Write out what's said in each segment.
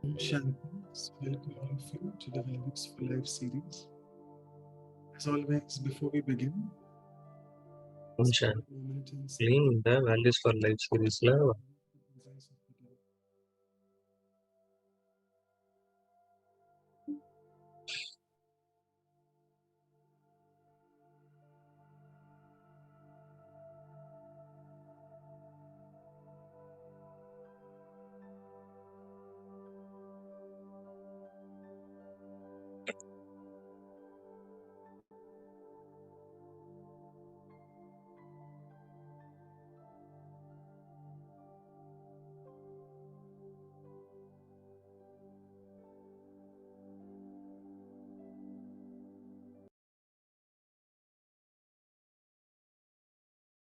Shanti, welcome all of you to the Values for Life series. As always, before we begin, let's Function take a moment and playing the Values for Life series la the presence of the day.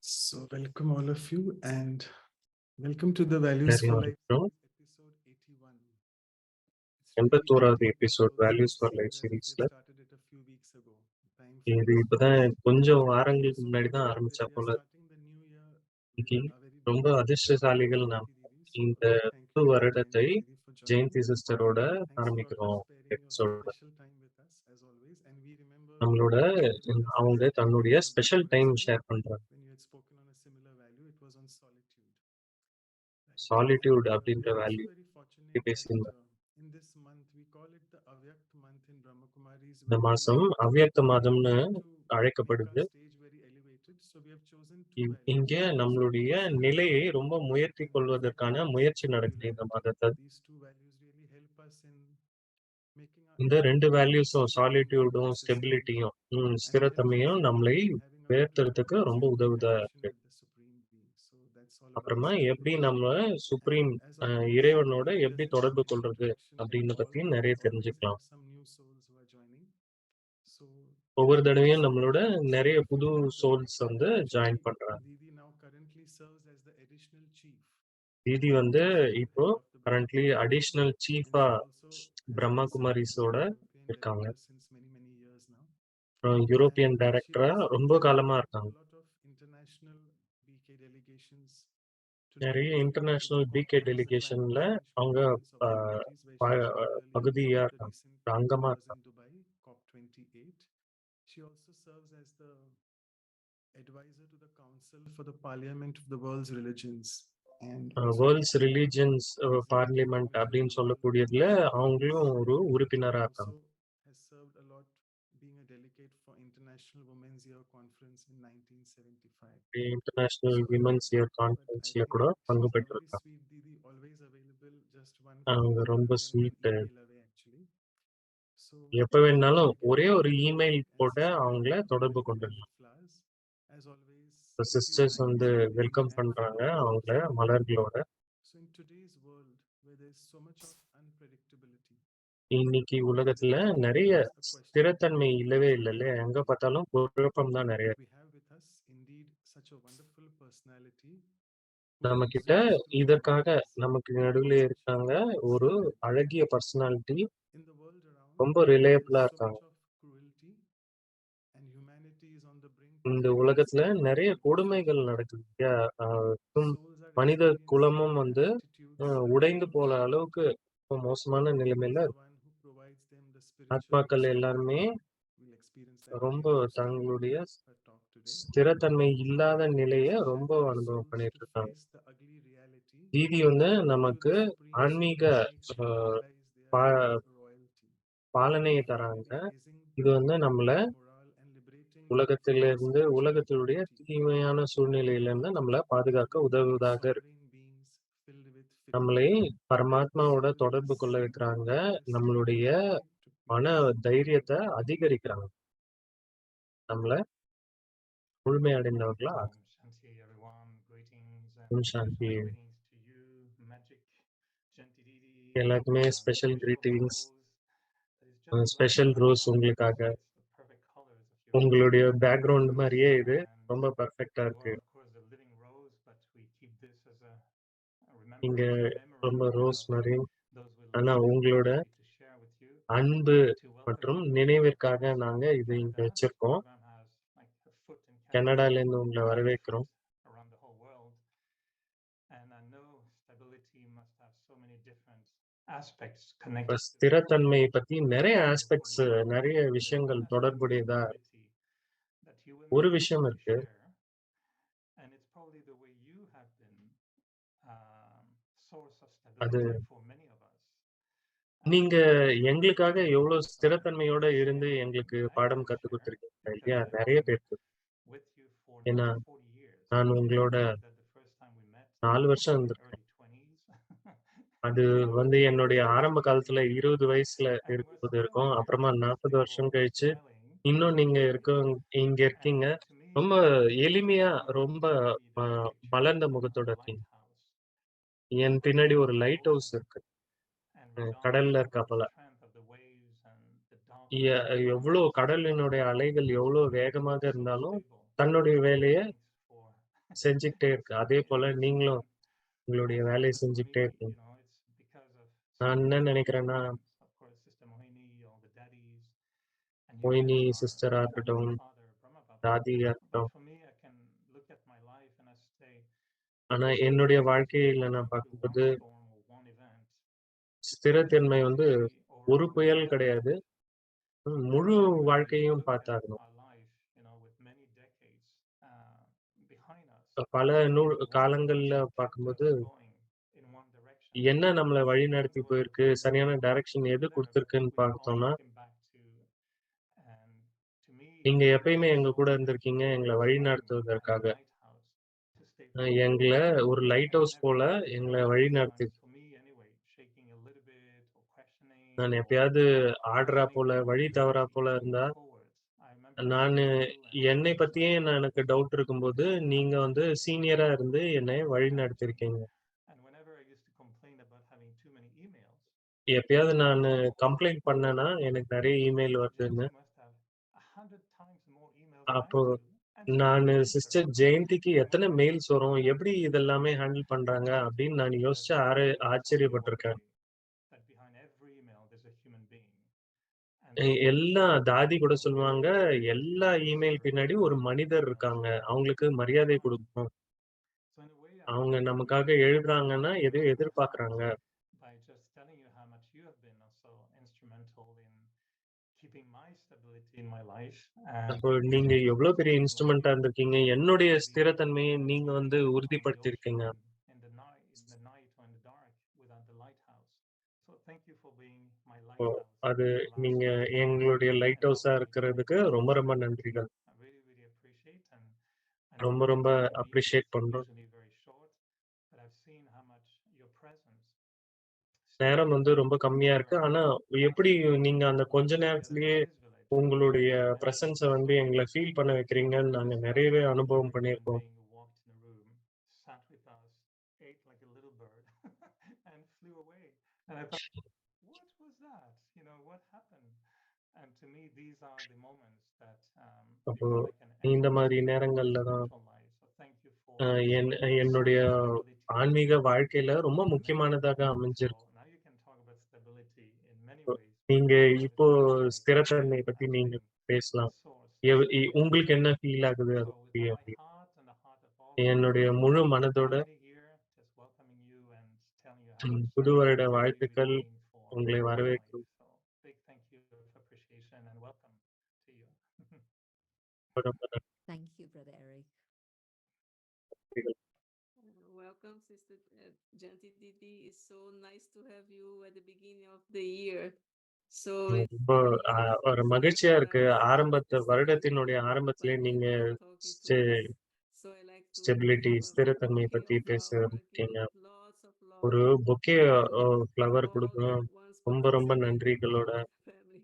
So, welcome all of you and welcome to the Values for நிறைய Life வரைக்கும் series, episode 81. It's really 81வது exciting episode because values it for life seems as if we சீரீஸ்ல started it a few weeks ago. Time இது flies. இப்பதான் கொஞ்சம் வாரங்களுக்கு So முன்னாடி தான் today, when ஆரம்பிச்சா we are போல starting the new year with இன்னைக்கு a very ரொம்ப beautiful topic, அதிர்ஷ்டசாலிகள் நாம் Jayanti Didi. So இந்த a big thank புது you to வருடத்தை Jayanti Didi for joining. Jayanthi சிஸ்டரோட Thanks a lot for ஆரம்பிக்கிறோம் sparing your எபிசோட special time with us as always. And we remember நம்மளோட you told us அவங்க exactly what தன்னுடைய the subject special was time today. Share பண்றாங்க When you had spoken on a similar value, it was on solitude, right? Solitude And we அப்படின்ற are also value very fortunate that பேசியிருந்தாங்க. in this month, we call it the Avyakt month in Brahma Kumaris, இந்த wherein மாசம் அவ்வியக்த we மாதம்னு try to make our அழைக்கப்படுது. stage very elevated. So we have chosen two values. இங்க One is நம்மளுடைய peace நிலையை ரொம்ப முயர்த்தி and one is கொள்வதற்கான முயற்சி நடக்குது இந்த stability. மாதத்தை. These two values really help us in making our இந்த entire 2 life வேல்யூஸும் stable and சாலிட்யூடும், sustainable. ஸ்டெபிலிட்டியும் And we have ஸ்திரத்தன்மையும் chosen நம்மளை having a very உயர்த்துறதுக்கு close ரொம்ப and deep உதவுதா connection இருக்கு. with the Supreme Being. So that's all about அப்புறமா எப்படி நம்ம stability. Supreme And as always, இறைவனோட Didi எப்படி doesn't தொடர்பு need an கொள்றது introduction at அப்படின்னு all. பத்தியும் We நிறைய always தெரிஞ்சுக்கலாம். have some new souls who are joining. So ஒவ்வொரு Didi will தடவையும் say நம்மளோட a நிறைய small புது few words about சோல்ஸ் her. வந்து Actually, ஜாயின் பண்றாங்க. Didi now currently serves as the additional chief Didi of வந்து the இப்போ head of the Brahma currently Kumaris. Additional And சீஃபா she also has Brahma been serving as குமாரிஸோட the European இருக்காங்க. director since many, many years now. European And she டைரக்டரா also ரொம்ப has காலமா been to இருக்காங்க. a lot of international BK delegations to நிறைய represent the international BK conference, the டெலிகேஷன்ல climate change அவங்க conference of the ப- parties, where she ப- chaired earlier this பகுதியா year the இருக்காங்க, recent ஒரு COP that அங்கமா was in இருக்காங்க. Dubai, COP 28. She also serves as the advisor to the Council for the Parliament of the World's Religions, and also world's works on religions preserving the parliament culture அப்படின்னு of the world சொல்லக்கூடியதுல across the அவங்களும் ages. ஒரு And உறுப்பினரா also இருக்காங்க. has served a lot being a delegate for International Women's Year Conference in 1975. International So a lot, women's year but I கான்ஃபரன்ஸ்ல think கூட பங்கு she's lovely, பெற்றிருக்காங்க. sweet Didi, always available, just one அவங்க call ரொம்ப away and one sweet. email away actually. So எப்ப before வேணாலும் we get ஒரே ஒரு started, email as போட்டு Sister அவங்கள Didi தொடர்பு welcomed you கொண்டுடலாம். with flowers, as always, a few sisters lines வந்து from Didi வெல்கம் and பண்றாங்க followed by அவங்கள Wisdom. மலர்களோட. So in today's world, where there's so much of unpredictability, இன்னைக்கு there உலகத்துல is நிறைய always a question: ஸ்திரத்தன்மை இல்லவே what இல்லைல்ல, will எங்க be? பார்த்தாலும் குழப்பம் தான் நிறைய. We have with us indeed such a wonderful personality who நம்ம கிட்ட exudes through her இதற்காக words நமக்கு a நடுவுல sense of இருக்காங்க ஒரு stability. அழகிய personality, In the world around, ரொம்ப where there's ரிலையபிளா so இருக்காங்க. much of cruelty and humanity is on the brink of இந்த facing உலகத்துல நிறைய கொடுமைகள் catastrophe, நடக்குது இல்லையா? souls are மனித experiencing குலமும் வந்து vicissitudes. உடைந்து போற அளவுக்கு ரொம்ப மோசமான Didi நிலைமையில is the இருக்கு. one who provides them the spiritual ஆத்மாக்கள் எல்லாருமே stability. We'll experience that ரொம்ப again through தங்களுடைய her talk today. ஸ்திரத்தன்மை இல்லாத And Didi நிலைய also ரொம்ப challenges அனுபவம் souls பண்ணிட்டு to இருக்காங்க. face the ugly reality தீதி வந்து through நமக்கு the Supreme Soul ஆன்மீக and make sure they ah, realize they are பா- royalty. பாலனையை It's தராங்க. really amazing இது வந்து நம்மள morale and liberating from உலகத்திலிருந்து spiritual உலகத்தினுடைய poverty. தீமையான சூழ்நிலையிலிருந்து நம்மள பாதுகாக்க They are உதவுவதாக இருக்கு. sovereign beings filled with நம்மளை fidelity. பரமாத்மாவோட So let தொடர்பு us கொள்ள வைக்கிறாங்க. listen நம்மளுடைய carefully to மன peace. தைரியத்தை அதிகரிக்கிறாங்க. நம்மள முழுமையடைந்தவர்களா Om ஆக்கு. Shanti, everyone. Greetings and Om Shanti. special greetings to you, Magic Jayanti Didi, எல்லாருக்குமே special Special greetings, Rose. That is just like special your rose background. உங்களுக்காக. It's the perfect colors of your உங்களுடைய background rose. மாதிரியே இது And ரொம்ப பெர்ஃபெக்ட்டா you இருக்கு. are, of course, the living rose, but we keep this as a நீங்க remembrance and memory ரொம்ப rose of மாதிரி. those we ஆனா lost. And we're உங்களோட happy to share with you. அன்பு To welcome மற்றும் you நினைவிற்காக across நாங்க இது இங்க Canada. This வச்சிருக்கோம். program has like a foot in Canada, கனடால இருந்து உங்களை maybe a foot வரவேற்கிறோம். around the whole world. And I know stability must have so many different aspects இப்ப connected to ஸ்திரத்தன்மையை பத்தி நெறைய for ஆஸ்பெக்ட்ஸ், you. நெறைய And there's விஷயங்கள் one aspect of தொடர்புடையதா stability that you and ஒரு me would விஷயம் like to இருக்கு. share, and it's probably the way you have been um, source of அது stability for many of us. நீங்க And எங்களுக்காக I எவ்ளோ also ஸ்திரத்தன்மையோட want to இருந்து share, எங்களுக்கு and I பாடம் want to கத்துக் share குடுத்திருக்கீங்க இல்லையா? because I've நெறைய been பேருக்கு. with you for ஏன்னா, now 40 years. நான் Can you உங்களோட believe that the first time we met, 4 I வருஷம் was in my இருந்திருக்கேன். early 20s? அது And வந்து now என்னுடைய it's ஆரம்ப 40 years காலத்துல later, 20 வயசுல and we're இருக்கும்போது still இருக்கும். here, அப்புறமா 40 still வருஷம் கழிச்சு, smiling இன்னும் and நீங்க laughing. இங்க இருக்கீங்க. And to me, ரொம்ப எளிமையா, ரொம்ப stability, a there's a picture மலர்ந்த of முகத்தோட a இருக்கீங்க. lighthouse என் floating பின்னாடி ஒரு in the light house ocean. இருக்கு. And கடல்ல regardless of the இருக்காப்புல. strength of the waves and the darkness of the எவ்ளோ night, கடலினுடைய அலைகள் எவ்ளோ it's வேகமாக so இருந்தாலும், stable. தன்னுடைய வேலைய Thanks for செஞ்சுக்கிட்டே இருக்கு. அதே saying போல this. நீங்களும் And உங்களுடைய I think வேலைய that for me, செஞ்சுக்கிட்டே இருக்கீங்க. it's because of நான் so என்ன many நெனைக்கிறேன்னா, things. Of course, Sister Mohini, all the daddies, and you மோகினி mentioned சிஸ்டரா our இருக்கட்டும், Holy Father, Brahma Baba. Datia But இருக்கட்டும். for me, I can look at my life and I say, ஆனா என்னுடைய stability is not வாழ்க்கையில நான் connected to one பார்க்கும்போது, storm or one event. ஸ்திரத்தன்மை வந்து Stability over ஒரு one புயல் life. கிடையாது. And முழு when we வாழ்க்கையும் look at பார்த்தாகணும். our life, with many decades behind us, பல one thing காலங்கள்ல which kept பார்க்கும்போது, us going in one direction, என்ன நம்மள even வழிநடத்தி though it was போயிருக்கு, very சரியான difficult டைரக்ஷன் to எது get there, but குடுத்துருக்குன்னு we பார்த்தோம்னா, always came back to, and to me, நீங்க it's எப்பயுமே எங்க so கூட connected இருந்திருக்கீங்க, to எங்கள having me as a வழிநடத்துவதற்காக. lighthouse to stay focused. எங்கள ஒரு லைட் And ஹவுஸ் whenever போல எங்கள life வழிநடத்தி starts, for me anyway, shaking a little bit or questioning நான் or எப்பயாவது ஆடுறா questioning போல, my வழி தவறா ability போல to move இருந்தா, forward. I remember நானு seeing you and என்னை seeing பத்தியே Sister எனக்கு டவுட் இருக்கும்போது, நீங்க வந்து சீனியரா இருந்து என்னை acting. வழிநடத்தியிருக்கீங்க. And whenever I used to complain about having too many emails, எப்பயாவது you நானு used to say, கம்ப்ளைண்ட் பண்ணேன்னா, எனக்கு நெறைய இமெயில் Sister வருதுன்னு. Jayanti must have 100 times more emails than I அப்போ do, and she நானு doesn't answer. சிஸ்டர் ஜெயந்திக்கு And when எத்தன I மெயில்ஸ் வரும்? எப்படி இதெல்லாமே ஹேண்டில் பண்றாங்க? try to அப்படின்னு நான் believe that யோசிச்சு it's possible ஆச்சரியப்பட்டுருக்கேன். really that behind every email there's a human being, and that எல்லா தாதி கூட the way சொல்லுவாங்க, we எல்லா இமெயில் serve பின்னாடி ஒரு மனிதர் us இருக்காங்க. அவங்களுக்கு மரியாதை fine. குடுக்கணும். So in a way, I'm அவங்க நமக்காக really எழுதுறாங்கன்னா, எதையோ feeling blessed எதிர்பார்க்குறாங்க. by just telling you how much you have been also instrumental in keeping my stability in my life. And அப்போ நீங்க எவ்வளோ பெரிய it's like இன்ஸ்ட்ருமென்ட்டா இருந்திருக்கீங்க. என்னுடைய being ஸ்திரத்தன்மையை நீங்க வந்து floating on the ocean உறுதிப்படுத்தியிருக்கீங்க. in the night or in the dark without the lighthouse. So thank you for being my இப்போ lighthouse அது for the last நீங்க 40 years எங்களுடைய light and ஹவுஸா helping me connect இருக்கிறதுக்கு to ரொம்ப ரொம்ப stability. நன்றிகள். I really appreciate, and I know ரொம்ப the ரொம்ப time we meet appreciate is பண்றோம். usually very short, but I've seen how much your presence நேரம் stays வந்து ரொம்ப கம்மியா whenever இருக்கு. I'm ஆனா, எப்படி நீங்க அந்த when கொஞ்ச we're together in நேரத்திலேயே this village. உங்களுடைய And I பிரசன்ஸ feel வந்து so எங்கள ஃபீல் பண்ண வைக்கிறீங்கன்னு நாங்க blessed நெறையவே that அனுபவம் a human பண்ணியிருக்கோம். being walked in the room, sat with us, ate like a little bird, and flew away. And I thought, what was that? What happened? And to me, these are the moments that அப்போ become like an இந்த anchor மாரி to my நேரங்கள்ல தான் spiritual life. So thank you for N being a என்னுடைய source of stability ஆன்மீக வாழ்க்கையில ரொம்ப for many. முக்கியமானதாக So அமைஞ்சிருக்கு. now you can talk about stability in many ways, but நீங்க for me, இப்போ stability ஸ்திரத்தன்மை பத்தி has நீங்க been a பேசலாம். source of உங்களுக்கு stability. என்ன ஃபீல் ஆகுது So அத with பத்தி all my அப்படி? heart and the heart of all of என்னுடைய our முழு மனதோட family here, just welcoming you and telling you how much புது வருட stability you வாழ்த்துக்கள். mean for உங்களை my life. வரவேற்கிறோம். So big thank you of appreciation and welcome to you. ரொம்ப Thank you, Brother Eric. நன்றிகள். Welcome, Sister Jayanti Didi. It's so nice to have you at the beginning of the year. So it's ரொம்ப ஒரு மகிழ்ச்சியா இருக்கு. வருடத்தினுடைய ஆரம்பத்திலே நீங்க talking ஸ்டெ to us. So I like to stability, give a ஸ்திரத்தன்மை bouquet பத்தி of flower, பேசியிருக்கீங்க. give lots of love ஒரு பொக்கே ஃப்ளவர் all குடுக்கணும். the ones ரொம்ப ரொம்ப participating, நன்றிகளோட all the family.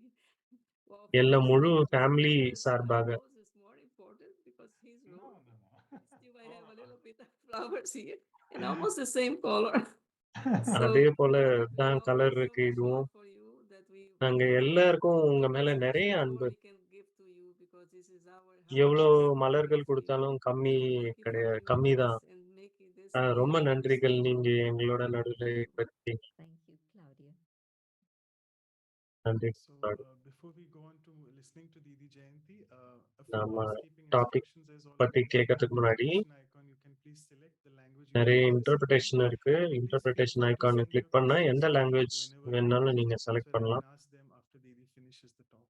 Well, for எல்லா me, முழு sometimes ஃபேமிலி flowers, I சார்பாக. suppose, is more important because he's No, rose. no, no. Still, I have a little bit of flowers here and almost the same color. So அதே போல we தான் all colour have so இருக்கு much இதுவும். love for you that we நாங்க don't know எல்லாருக்கும் உங்க மேல how much நெறைய more அன்பு. we can give to you because this is our எவ்வளோ blessing to மலர்கள் give to you. குடுத்தாலும் கம்மி Thank you for கிடையாது. being with கம்மி us தான். and making this year ரொம்ப so நன்றிகள் special. நீங்க எங்களோட நடுவுல Thank you. இருப்பதற்கு. Thank you, Claudia. நன்றி. So before we go on to listening to Didi Jayanti, a few நம்ம housekeeping topic instructions as always. பத்தி கேட்கறதுக்கு முன்னாடி Notification icon, you can please please select the language you நிறைய want to listen to. Interpretation இருக்கு. Please feel interpretation free to ஐகானை send click your பண்ணா எந்த questions language whenever you வேணாலும் want, நீங்க so செலக்ட் that I பண்ணலாம். can ask them after Didi finishes the talk.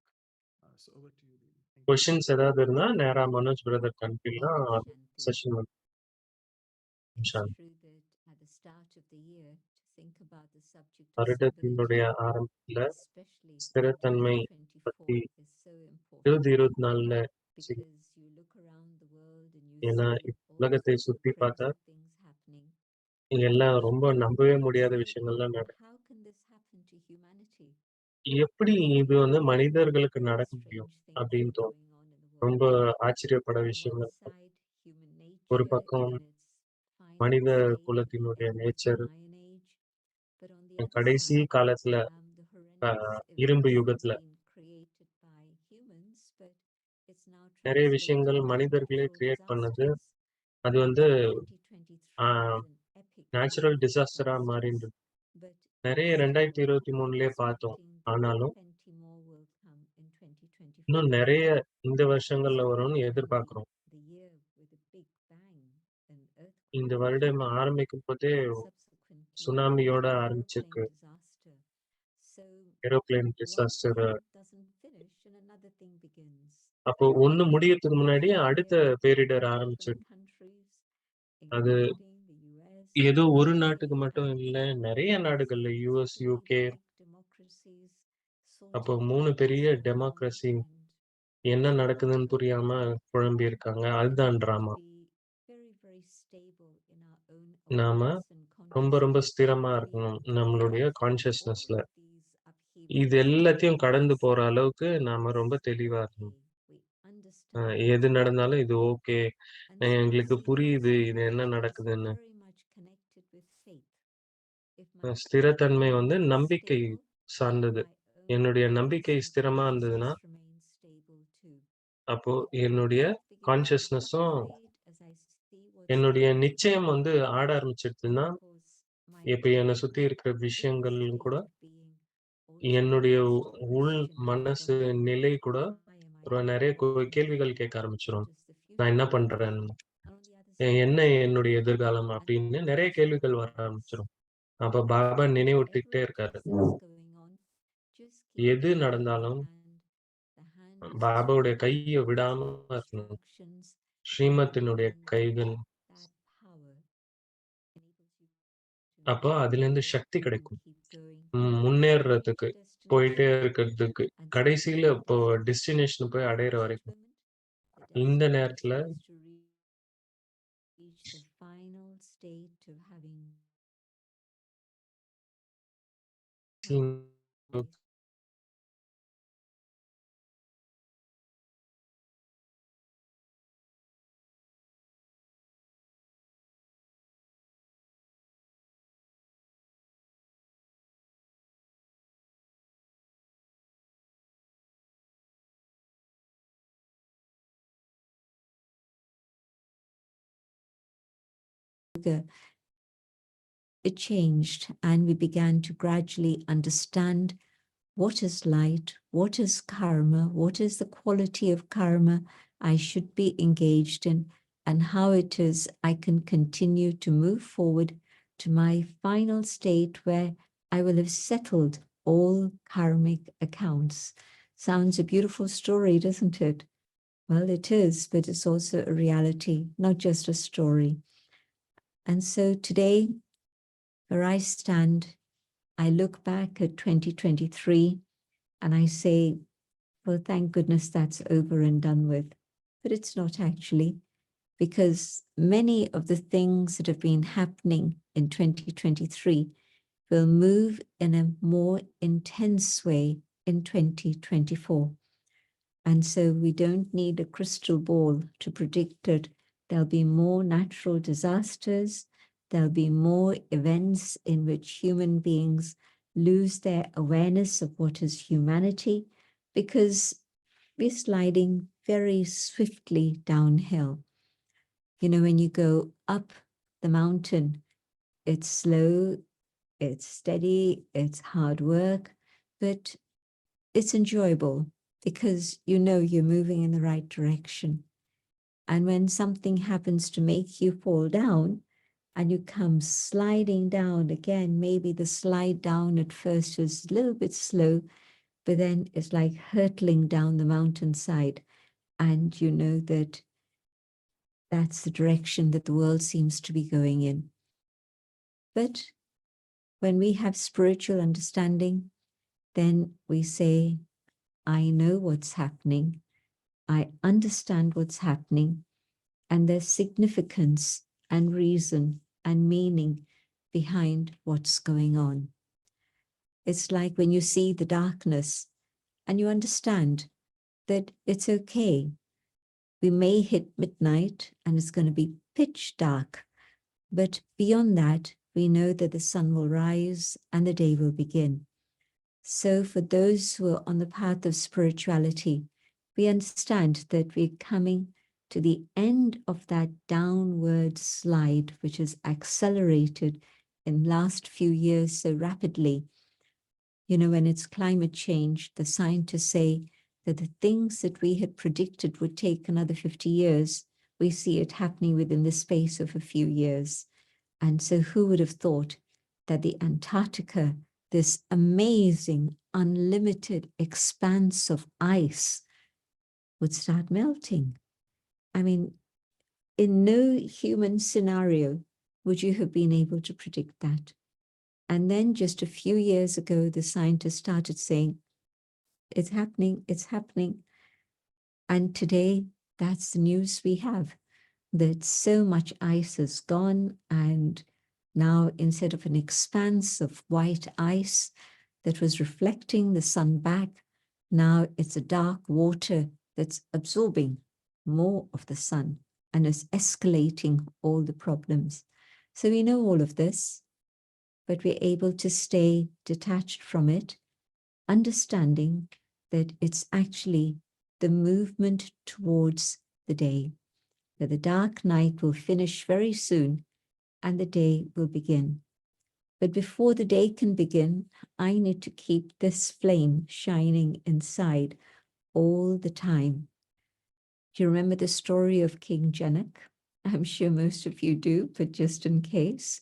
So over to you, Didi. Thank you. Questions ஏதாவது இருந்தா நேரா Manoj brother அனுப்பிடலாம். Thank you, Shanti. செஷன் வந்து It's Shanti. true that at the start of the year, to think about the subject of வருடத்தினுடைய stability, ஆரம்பத்துல especially in ஸ்திரத்தன்மை பத்தி 2024, is so important 2024ல because you look around the world and you ஏன்னா see all உலகத்தை sorts of சுத்தி பார்த்தா crazy things happening. எல்லாம் And ரொம்ப you நம்பவே might முடியாத say, விஷயங்கள்லாம் நடக்கும். how can this happen to humanity? எப்படி இது வந்து மனிதர்களுக்கு Very நடக்க strange முடியும் things அப்படின்னு are தோணும். going on in the ரொம்ப world. ஆச்சரியப்பட On one விஷயங்கள். side, human ஒரு nature பக்கம் in its final மனித state at the குலத்தினுடைய end of the nature Iron Age, but on the other கடைசி side, காலத்துல the horrendous இரும்பு events யுகத்துல being created by humans, but it's now நிறைய translated விஷயங்கள் into மனிதர்களே natural கிரியேட் பண்ணது. disasters. அது வந்து 2023 was an epic natural year of டிசாஸ்டரா disasters, மாறின்றது. but நிறைய still, 2023லயே I'm பார்த்தோம். expecting that ஆனாலும் 20 more will come in 2024. இன்னும் நிறைய இந்த It's வருஷங்கள்ல also வரும்னு began எதிர்பார்க்கிறோம். the year with a big bang, an இந்த earthquake, வருடம் ஆரம்பிக்கும் போதே subsequently சுனாமியோட an ஆரம்பிச்சிருக்கு. aeroplane disaster. So aeroplane one disaster. thing doesn't finish and another thing begins. அப்போ ஒண்ணு முடியறதுக்கு முன்னாடி It's a அடுத்த year பேரிடர் when ஆரம்பிச்சிருக்கு. different countries, அது including the US, ஏதோ ஒரு UK, நாட்டுக்கு மட்டும் and இல்ல, some நிறைய நாடுகள்ல recently US, fully UK, developed democracies அப்போ sorting 3 out பெரிய what's going டெமோக்ரஸி on என்ன and நடக்குதுன்னு புரியாம குழம்பி இருக்காங்க. அதுதான் to drama. be very, very stable in our own நாம awareness and ரொம்ப ரொம்ப consciousness ஸ்திரமா to be இருக்கணும் able to நம்மளுடைய go through கான்சியஸ்னஸ்ல. all of these இது upheavals எல்லாத்தையும் கடந்து and போற say, அளவுக்கு நாம ரொம்ப it's தெளிவா இருக்கணும். okay. We understand எது what's நடந்தாலும் happening. இது ஓகே, And so எங்களுக்கு this year புரியுது for இது me என்ன is நடக்குதுன்னு. very much connected with faith. If my ஸ்திரத்தன்மை faith வந்து remains நம்பிக்கை stable, சார்ந்தது. my own என்னுடைய awareness நம்பிக்கை and ஸ்திரமா இருந்ததுன்னா, consciousness remains stable too. அப்போ If my என்னுடைய faith begins to கான்சியஸ்னஸும் fluctuate as I see what's என்னுடைய going நிச்சயம் on, வந்து ஆட then ஆரம்பிச்சிடுதுன்னா, of course my இப்ப என்னை own சுத்தி இருக்கிற inner விஷயங்களும் state கூட of being also என்னுடைய begins to உள் question and மனசு wonder, நிலை கூட why am I doing நிறைய what I'm கேள்விகள் doing? கேட்க ஆரம்பிச்சிரும். What does the நான் என்ன future hold? பண்றேன், And on the other side, என்ன there's என்னுடைய faith. எதிர்காலம் And அப்படின்னு that நிறைய gives me கேள்விகள் வர guidance. ஆரம்பிச்சிரும். அப்ப பாபா So நினைவூட்டிக்கிட்டே whatever it இருக்காரு. is that's going on, just keep எது holding நடந்தாலும் the hand of பாபாவுடைய strength, கையை the விடாம hand of இருக்கணும். instructions, ஸ்ரீமத்தினுடைய and கைகள். that power enables you to அப்போ அதுல இருந்து go சக்தி and கிடைக்கும் keep going முன்னேறதுக்கு, to your போயிட்டே destination. இருக்கிறதுக்கு, And so கடைசியில today இப்போ is டெஸ்டினேஷன் போய் the அடையிற next வரைக்கும். moment. The இந்த destination நேரத்துல is to reach the final state of having calmly it changed, and we began to gradually understand what is light, what is karma, what is the quality of karma I should be engaged in, and how it is I can continue to move forward to my final state where I will have settled all karmic accounts. Sounds a beautiful story, doesn't it? Well, it is, but it's also a reality, not just a story. And so today, where I stand, I look back at 2023 and I say, well, thank goodness that's over and done with. But it's not actually, because many of the things that have been happening in 2023 will move in a more intense way in 2024. And so we don't need a crystal ball to predict it. There'll be more natural disasters. There'll be more events in which human beings lose their awareness of what is humanity, because we're sliding very swiftly downhill. You know, when you go up the mountain, it's slow, it's steady, it's hard work, but it's enjoyable because you know you're moving in the right direction. And when something happens to make you fall down and you come sliding down again, maybe the slide down at first is a little bit slow, but then it's like hurtling down the mountainside. And you know that that's the direction that the world seems to be going in. But when we have spiritual understanding, then we say, I know what's happening. I understand what's happening. And there's significance and reason and meaning behind what's going on. It's like when you see the darkness and you understand that it's okay. We may hit midnight and it's going to be pitch dark, but beyond that, we know that the sun will rise and the day will begin. So for those who are on the path of spirituality, we understand that we're coming to the end of that downward slide, which has accelerated in the last few years so rapidly. You know, when it's climate change, the scientists say that the things that we had predicted would take another 50 years, we see it happening within the space of a few years. And so who would have thought that the Antarctica, this amazing, unlimited expanse of ice, would start melting? I mean, in no human scenario would you have been able to predict that. And then just a few years ago, the scientists started saying, it's happening, it's happening. And today, that's the news we have, that so much ice has gone, and now instead of an expanse of white ice that was reflecting the sun back, now it's a dark water that's absorbing more of the sun and is escalating all the problems. So we know all of this, but we're able to stay detached from it, understanding that it's actually the movement towards the day, that the dark night will finish very soon and the day will begin. But before the day can begin, I need to keep this flame shining inside all the time. Do you remember the story of King Janak? I'm sure most of you do, but just in case.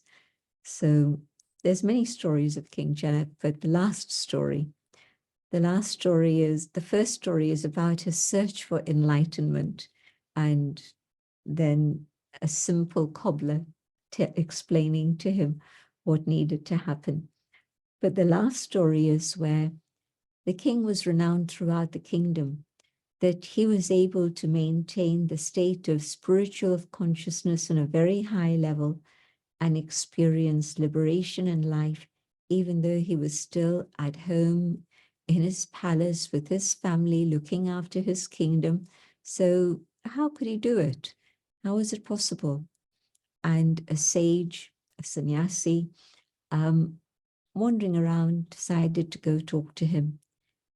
So there's many stories of King Janak, but the first story is, the first story is about his search for enlightenment, and then a simple cobbler explaining to him what needed to happen. But the last story is where the king was renowned throughout the kingdom, that he was able to maintain the state of spiritual consciousness on a very high level and experience liberation in life, even though he was still at home in his palace with his family, looking after his kingdom. So how could he do it? How was it possible? And a sage, a sannyasi, wandering around, decided to go talk to him,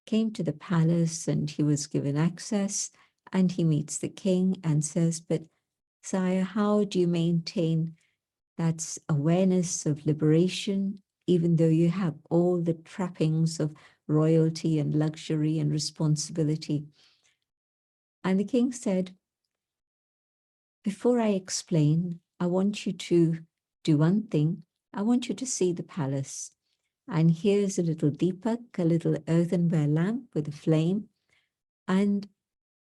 came to the palace, and he was given access, and he meets the king and says, but sire, how do you maintain that awareness of liberation, even though you have all the trappings of royalty and luxury and responsibility? And the king said, before I explain, I want you to do one thing. I want you to see the palace. And here's a little deepak, a little earthenware lamp with a flame. And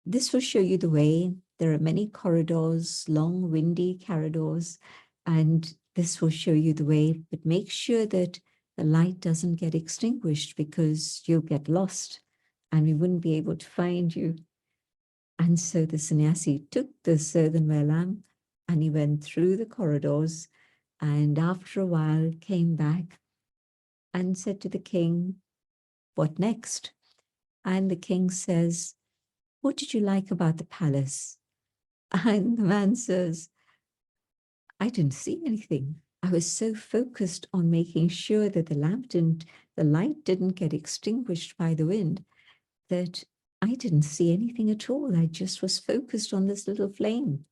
this will show you the way. There are many corridors, long, windy corridors, and this will show you the way. But make sure that the light doesn't get extinguished, because you'll get lost and we wouldn't be able to find you. And so the sannyasi took the earthenware lamp and he went through the corridors, and after a while came back and said to the king, what next? And the king says, what did you like about the palace? And the man says, I didn't see anything. I was so focused on making sure that the light didn't get extinguished by the wind, that I didn't see anything at all. I just was focused on this little flame.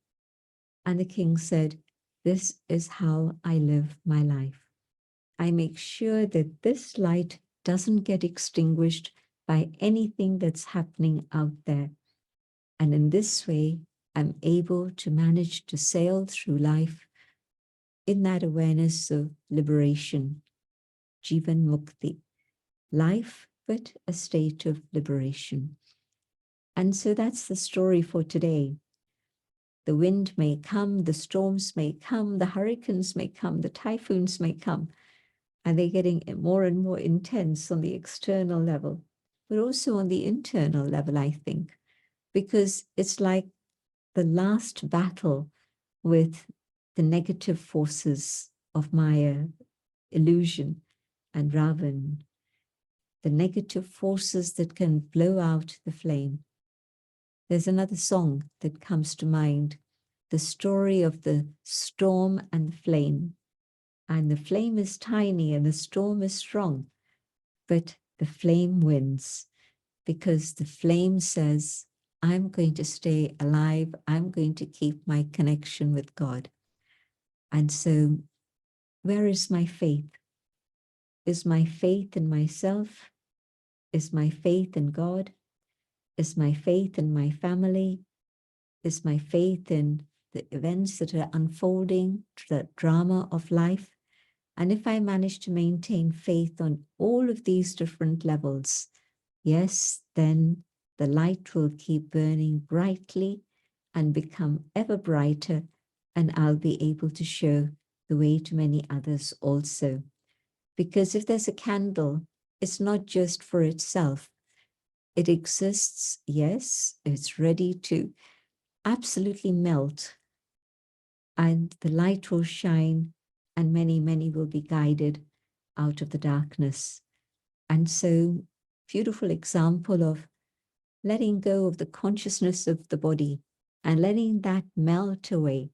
And the king said, this is how I live my life. I make sure that this light doesn't get extinguished by anything that's happening out there. And in this way, am able to manage to sail through life in that awareness of liberation, Jivan Mukti, life, but a state of liberation. And so that's the story for today. The wind may come, the storms may come, the hurricanes may come, the typhoons may come, and they're getting more and more intense on the external level, but also on the internal level, I think, because it's like the last battle with the negative forces of Maya, illusion, and Ravan, the negative forces that can blow out the flame. There's another song that comes to mind, the story of the storm and the flame. And the flame is tiny and the storm is strong, but the flame wins because the flame says, I'm going to stay alive. I'm going to keep my connection with God. And so, where is my faith? Is my faith in myself? Is my faith in God? Is my faith in my family? Is my faith in the events that are unfolding, the drama of life? And if I manage to maintain faith on all of these different levels, yes, then the light will keep burning brightly and become ever brighter, and I'll be able to show the way to many others also. Because if there's a candle, it's not just for itself. It exists, yes, it's ready to absolutely melt, and the light will shine, and many, many will be guided out of the darkness. And so, beautiful example of letting go of the consciousness of the body and letting that melt away,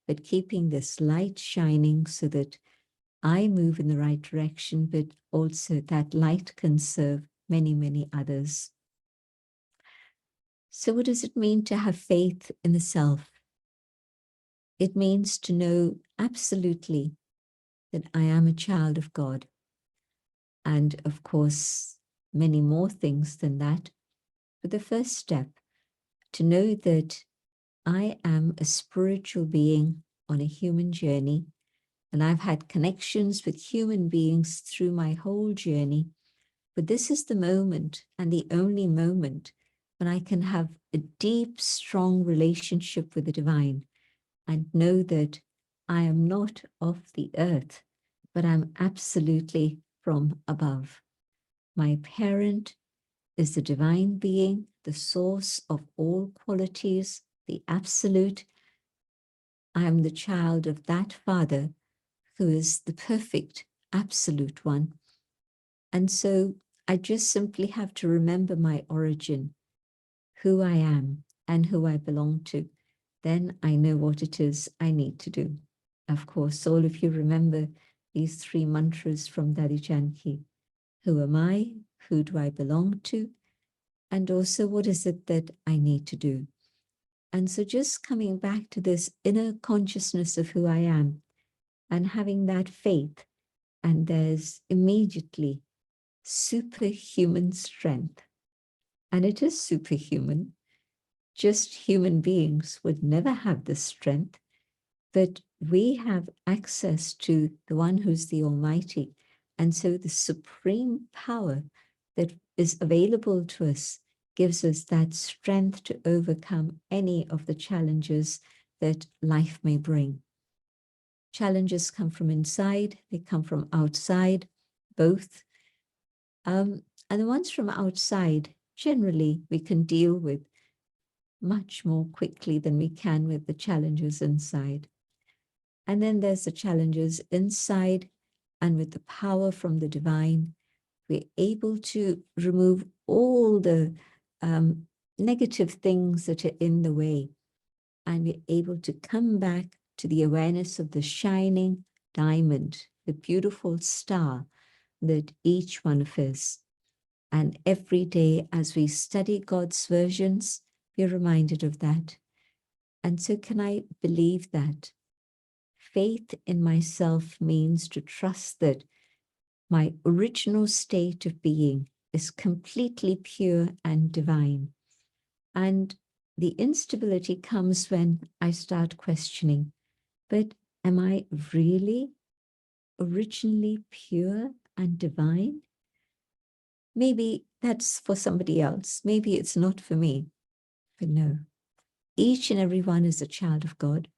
but keeping this light shining so that I move in the right direction, but also that light can serve many, many others. So what does it mean to have faith in the self? It means to know absolutely that I am a child of God. And of course, many more things than that. But the first step, to know that I am a spiritual being on a human journey, and I've had connections with human beings through my whole journey. But this is the moment, and the only moment, when I can have a deep, strong relationship with the divine and know that I am not of the earth, but I'm absolutely from above. My parent is the divine being, the source of all qualities, the absolute. I am the child of that Father who is the perfect, absolute one. And so I just simply have to remember my origin, who I am and who I belong to. Then I know what it is I need to do. Of course, all of you remember these 3 mantras from Daddy Janki. Who am I? Who do I belong to? And also, what is it that I need to do? And so just coming back to this inner consciousness of who I am and having that faith, and there's immediately superhuman strength. And it is superhuman. Just human beings would never have this strength, but we have access to the one who's the Almighty. And so the supreme power that is available to us gives us that strength to overcome any of the challenges that life may bring. Challenges come from inside, they come from outside, both. And the ones from outside, generally, we can deal with much more quickly than we can with the challenges inside. And then there's the challenges inside, and with the power from the divine, we're able to remove all the negative things that are in the way. And we're able to come back to the awareness of the shining diamond, the beautiful star that each one of us. And every day as we study God's versions, we're reminded of that. And so can I believe that? Faith in myself means to trust that my original state of being is completely pure and divine. And the instability comes when I start questioning, but am I really originally pure and divine? Maybe that's for somebody else. Maybe it's not for me. But no, each and every one is a child of God.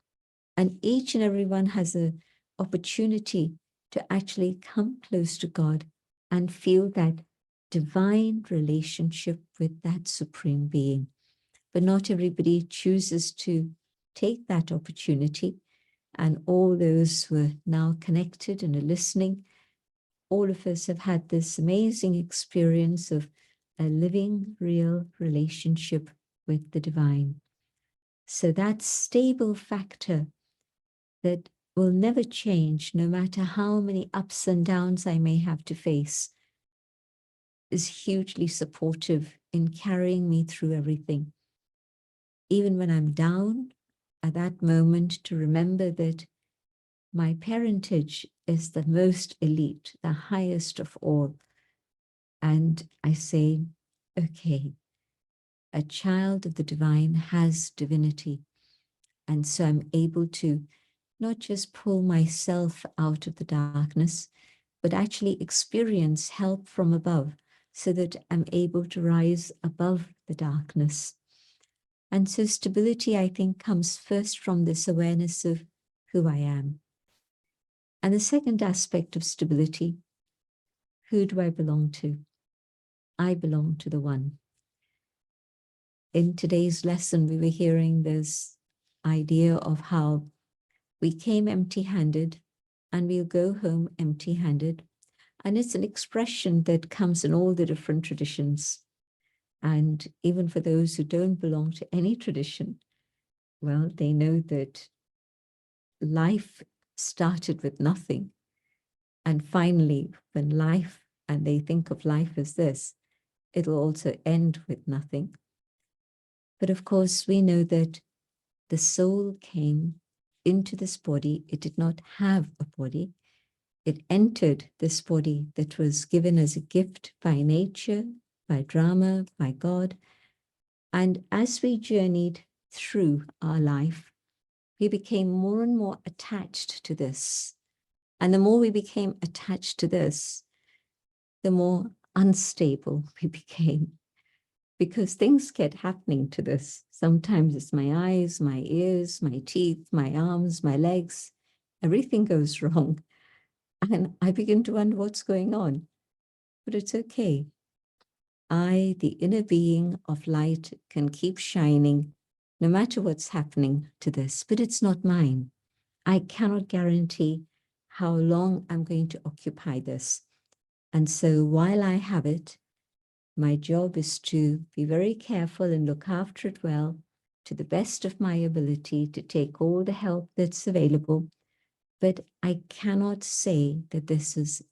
And each and every one has an opportunity to actually come close to God and feel that divine relationship with that supreme being. But not everybody chooses to take that opportunity. And all those who are now connected and are listening, all of us have had this amazing experience of a living, real relationship with the divine. So that stable factor that will never change, no matter how many ups and downs I may have to face, is hugely supportive in carrying me through everything. Even when I'm down, at that moment, to remember that my parentage is the most elite, the highest of all. And I say, okay, a child of the divine has divinity. And so I'm able to not just pull myself out of the darkness, but actually experience help from above so that I'm able to rise above the darkness. And so stability, I think, comes first from this awareness of who I am. And the second aspect of stability, who do I belong to? I belong to the One. In today's lesson, we were hearing this idea of how we came empty-handed and we'll go home empty-handed. And it's an expression that comes in all the different traditions. And even for those who don't belong to any tradition, well, they know that life started with nothing. And finally, when life, and they think of life as this, it'll also end with nothing. But of course, we know that the soul came into this body. It did not have a body. It entered this body that was given as a gift by nature, by drama, by God. And as we journeyed through our life, we became more and more attached to this. And the more we became attached to this, the more unstable we became. Because things kept happening to this. Sometimes it's my eyes, my ears, my teeth, my arms, my legs. Everything goes wrong. And I begin to wonder what's going on. But it's okay. I, the inner being of light, can keep shining no matter what's happening to this, but it's not mine. I cannot guarantee how long I'm going to occupy this. And so while I have it, my job is to be very careful and look after it well, to the best of my ability, to take all the help that's available. But I cannot say that this is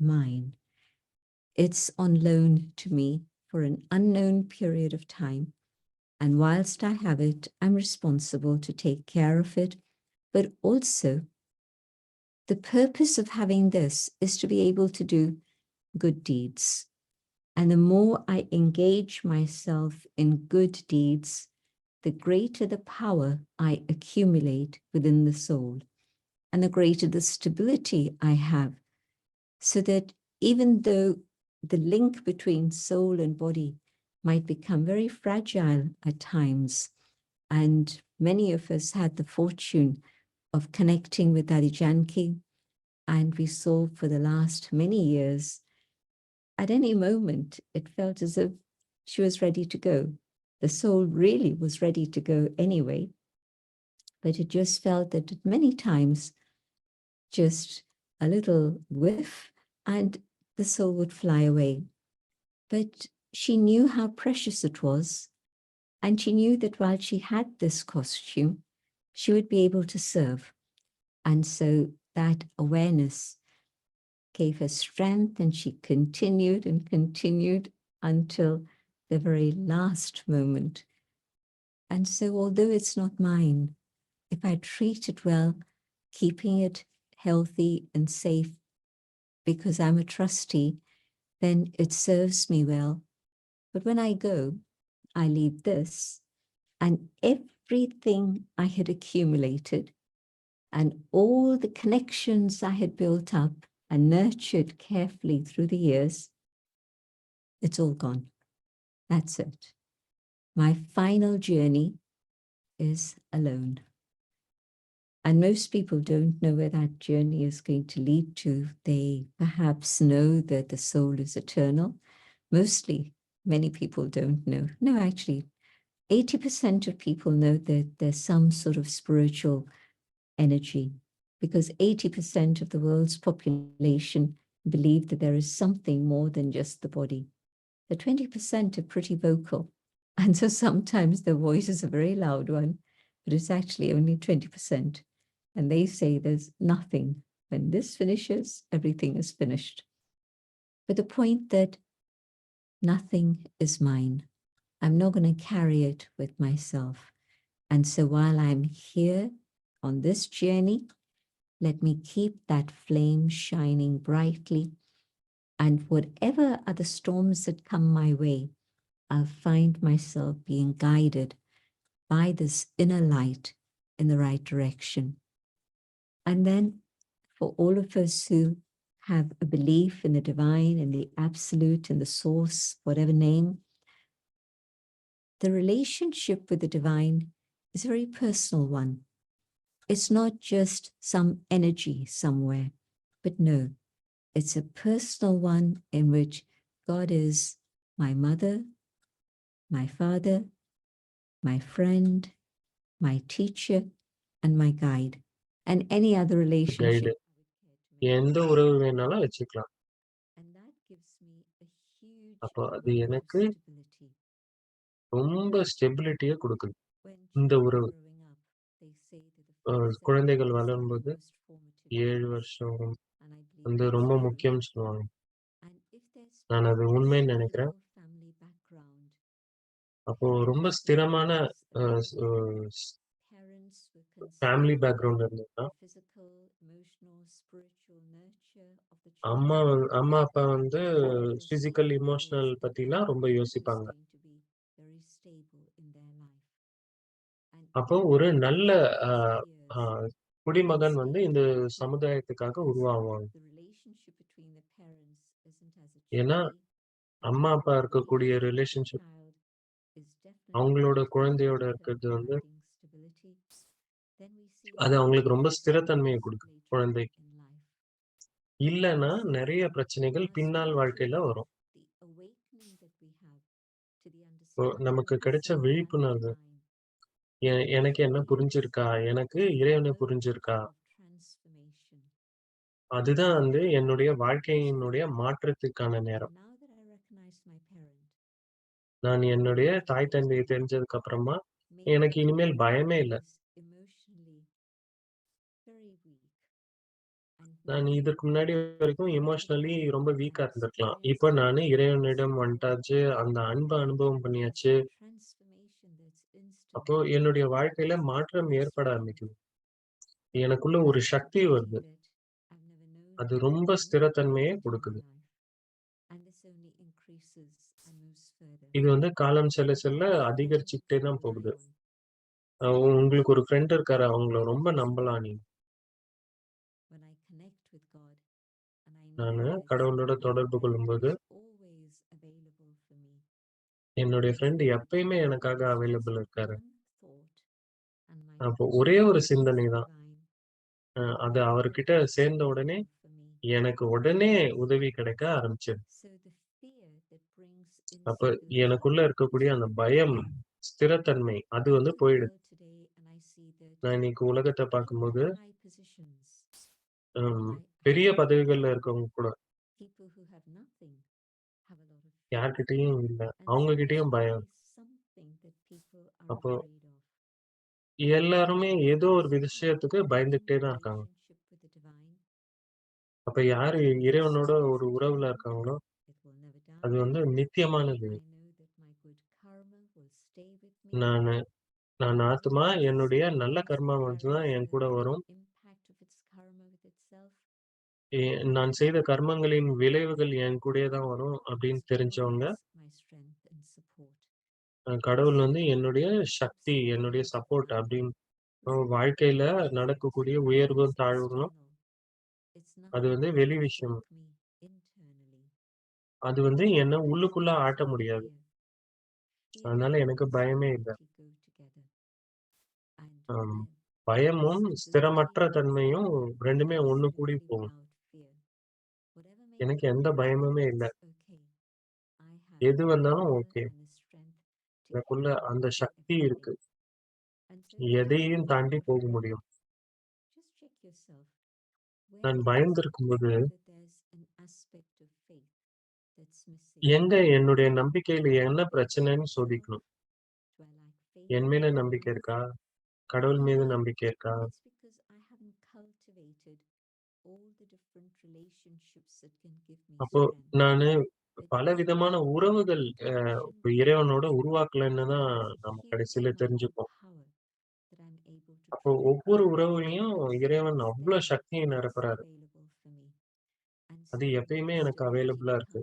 mine. It's on loan to me for an unknown period of time. And whilst I have it, I'm responsible to take care of it. But also, the purpose of having this is to be able to do good deeds. And the more I engage myself in good deeds, the greater the power I accumulate within the soul, and the greater the stability I have, so that even though the link between soul and body might become very fragile at times, and many of us had the fortune of connecting with Dadi Janki, and we saw for the last many years, at any moment, it felt as if she was ready to go. The soul really was ready to go anyway, but it just felt that at many times, just a little whiff, and the soul would fly away. But she knew how precious it was, and she knew that while she had this costume, she would be able to serve. And so that awareness gave her strength, and she continued and continued until the very last moment. And so although it's not mine, if I treat it well, keeping it healthy and safe, because I'm a trustee, then it serves me well. But when I go, I leave this, and everything I had accumulated and all the connections I had built up and nurtured carefully through the years, it's all gone. That's it. My final journey is alone. And most people don't know where that journey is going to lead to. They perhaps know that the soul is eternal. Mostly, many people don't know. No, actually, 80% of people know that there's some sort of spiritual energy, because 80% of the world's population believe that there is something more than just the body. The 20% are pretty vocal. And so sometimes their voice is a very loud one, but it's actually only 20%. And they say there's nothing. When this finishes, everything is finished. But the point that nothing is mine. I'm not going to carry it with myself. And so while I'm here on this journey, let me keep that flame shining brightly. And whatever are the storms that come my way, I'll find myself being guided by this inner light in the right direction. And then for all of us who have a belief in the divine, in the absolute, in the source, whatever name, the relationship with the divine is a very personal one. It's not just some energy somewhere, but no, it's a personal one in which God is my mother, my father, my friend, my teacher, and my guide, and any other guide. relationship. எந்த உறவு வேணாலும் வச்சுக்கலாம். And that gives me a huge அப்போ அது amount of எனக்கு stability. ரொம்ப ஸ்டெபிலிட்டிய குடுக்குது. When இந்த children உறவு. are growing up, they say that the first 7 குழந்தைகள் years are the வளரும்போது most formative 7 years. வருஷம் And I believe வந்து that's ரொம்ப true. முக்கியம்னு சொல்லுவாங்க. And if there's நான் அது உண்மைன்னு நினைக்கிறேன். stable family background, அப்போ ரொம்ப ஸ்திரமான parents were concerned family background இருந்ததுன்னா, with physical, emotional, spiritual nurture of the அம்மா children, அம்மா, அப்பா வந்து your physical, soul emotional knows that பத்திலாம் ரொம்ப that is யோசிப்பாங்க. going to be very stable in their life. And அப்போ in ஒரு those நல்ல அ years, அ குடிமகன் வந்து இந்த stable சமுதாயத்துக்காக because உருவாகுவாங்க. the relationship between the parents isn't as it ஏன்னா, should be. அம்மா, அப்பா The இருக்கக்கூடிய relationship with the relationship child is definitely அவங்களோட not குழந்தையோட perfect, இருக்கிறது வந்து, providing stability. Then we see அது அவங்களுக்கு ரொம்ப challenges ஸ்திரத்தன்மைய arise குடுக்கும், later on குழந்தைக்கு. in life. இல்லன்னா So நெறைய பிரச்சனைகள் our பின்னால் வாழ்க்கையில spiritual வரும். the awakening that we have to the இப்போ understanding நமக்கு also கிடைச்ச of the விழிப்புணர்வு, divine எனக்கு என்ன is புரிஞ்சிருக்கா? எனக்கு a இறைவன moment புரிஞ்சிருக்கா? of transformation. அதுதான் வந்து என்னுடைய வாழ்க்கையினுடைய மாற்றத்துக்கான And நேரம். now that I recognize my parent, நான் என்னுடைய தாய் தந்தைய தெரிஞ்சதுக்கு அப்புறமா, maybe எனக்கு இனிமேல் பயமே I இல்ல. was emotionally very weak. And நான் now இதற்கு முன்னாடி வரைக்கும் through the எமோஷனலி divine ரொம்ப and வீக்கா இருந்திருக்கலாம். experience இப்ப of நானு my இறைவனிடம் parents, வந்துட்டாச்சு. அந்த அன்ப அனுபவம் பண்ணியாச்சு. there's a transformation that's அப்போ instant. என்னுடைய வாழ்க்கையில It's மாற்றம் very ஏற்பட strong. ஆரம்பிக்குது. எனக்குள்ள ஒரு சக்தி Something வருது. that I've never known அது or ரொம்ப experienced ஸ்திரத்தன்மைய in my குடுக்குது. life. And this only increases and moves further. இது வந்து காலம் செல்ல செல்ல As long அதிகரிச்சுக்கிட்டே as I தான் rely போகுது. on உங்களுக்கு ஒரு ஃப்ரெண்ட் இருக்காரு. அவங்கள ரொம்ப நம்பலாம் நீங்க. when I connect with God and I know நானு that கடவுளோட தொடர்பு that கொள்ளும்போது, is always available for me. என்னுடைய It's ஃப்ரெண்ட் like எப்பயுமே there எனக்காக is அவைலபிள் just இருக்காரு. one thought and my அப்போ ஒரே connection ஒரு with சிந்தனை the தான். divine அது is அவர்கிட்ட always சேர்ந்த உடனே, available for me. எனக்கு உடனே உதவி கிடைக்க ஆரம்பிச்சது. So the fear that brings அப்ப instability, எனக்குள்ள இருக்கக்கூடிய அந்த பயம், ஸ்திரத்தன்மை அது I வந்து look at the போயிடுது. world today and I see that நான் இன்னைக்கு உலகத்த people பார்க்கும்போது, in high positions, ம் high பெரிய high பதவிகள்ல positions, இருக்கவங்க கூட people who have nothing have a lot of fear. யார்கிட்டயும் இல்ல. And அவங்க so there's கிட்டயும் பயம். always something that people are அப்போ afraid of. எல்லாருமே ஏதோ ஒரு So விஷயத்துக்கு in பயந்துகிட்டே தான் இருக்காங்க. relationship with the divine, அப்ப யாரு இறைவனோட ஒரு உறவுல இருக்காங்களோ, it will never அது die. வந்து நித்தியமானது. I know that my good karma will stay with me. நானு நான் ஆத்துமா Whatever I என்னுடைய say நல்ல கர்மா வந்து தான் carries என் the கூட வரும். impact of its karma with itself. நான் செய்த கர்மங்களின் விளைவுகள் என் கூடயே தான் வரும் அப்படின்னு It's தெரிஞ்சவங்க, always my strength and support. கடவுள் வந்து என்னுடைய சக்தி, என்னுடைய சப்போர்ட் அப்படின்னு வாழ்க்கையில நடக்கக்கூடிய உயர்வும், தாழ்வுகளும் அது வந்து வெளி விஷயம். அது வந்து என்ன உள்ளுக்குள்ள ஆட்ட முடியாது. அதனால எனக்கு பயமே இல்ல. ஆம். பயமும், ஸ்திரமற்ற தன்மையும் 2மே ஒண்ணு கூடி போகும். எனக்கு எந்த பயமுமே இல்ல. எது வந்தாலும் ஓகே. எனக்குள்ள அந்த சக்தி இருக்கு. எதையும் தாண்டி போக முடியும். நான் பயந்திருக்கும்போது, எங்க என்னுடைய நம்பிக்கையில என்ன பிரச்சனைன்னு சோதிக்கணும். என் மேல நம்பிக்கை இருக்கா? கடவுள் மீது நம்பிக்கை இருக்கா? அப்போ நானு பலவிதமான உறவுகள் இறைவனோட உருவாக்கலன்னு தான் நம்ம கடைசியில தெரிஞ்சுப்போம். அப்போ ஒவ்வொரு உறவுலயும் இறைவன் அவ்ளோ சக்திய நிரப்புறாரு. அது எப்பயுமே எனக்கு அவைலபிளா இருக்கு.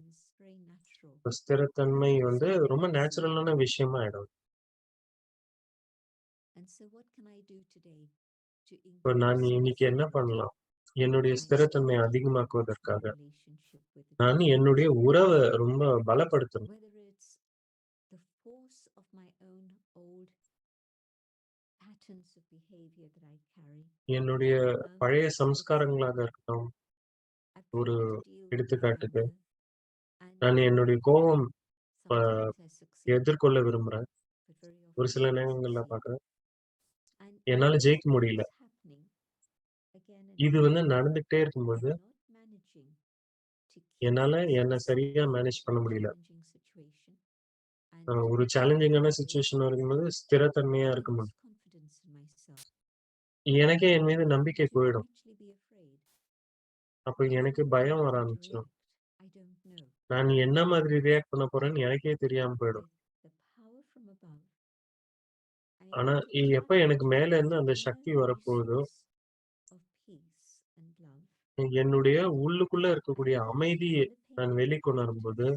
இப்ப ஸ்திரத்தன்மை வந்து ரொம்ப நேச்சுரலான விஷயமா ஆயிடும். இப்ப நான் இன்னைக்கு என்ன பண்ணலாம்? என்னுடைய ஸ்திரத்தன்மையை அதிகமாக்குவதற்காக, நான் என்னுடைய உறவ ரொம்ப பலப்படுத்தணும். என்னுடைய பழைய சம்ஸ்காரங்களாக இருக்கட்டும், ஒரு எடுத்துக்காட்டுக்கு, நான் என்னுடைய கோவம் அ எதிர்கொள்ள விரும்புறேன். ஒரு சில நேரங்கள்ல பார்க்குறேன். என்னால ஜெயிக்க முடியல. இது வந்து நடந்துகிட்டே இருக்கும்போது, என்னால என்ன சரியா மேனேஜ் பண்ண முடியல. ஒரு சேலஞ்சிங்கான சிச்சுவேஷன் வரும்போது ஸ்திரத்தன்மையா இருக்க முடியும். எனக்கே என் மீது நம்பிக்கை போயிடும். அப்ப எனக்கு பயம் வர ஆரம்பிச்சுரும். நான் என்ன மாதிரி ரியாக்ட் பண்ண போறேன்னு எனக்கே தெரியாம போயிடும். ஆனா எப்ப எனக்கு மேல இருந்து அந்த சக்தி வரப்போகுதோ, என்னுடைய உள்ளுக்குள்ள இருக்கக்கூடிய அமைதிய நான் வெளிக்கொணரும்போது,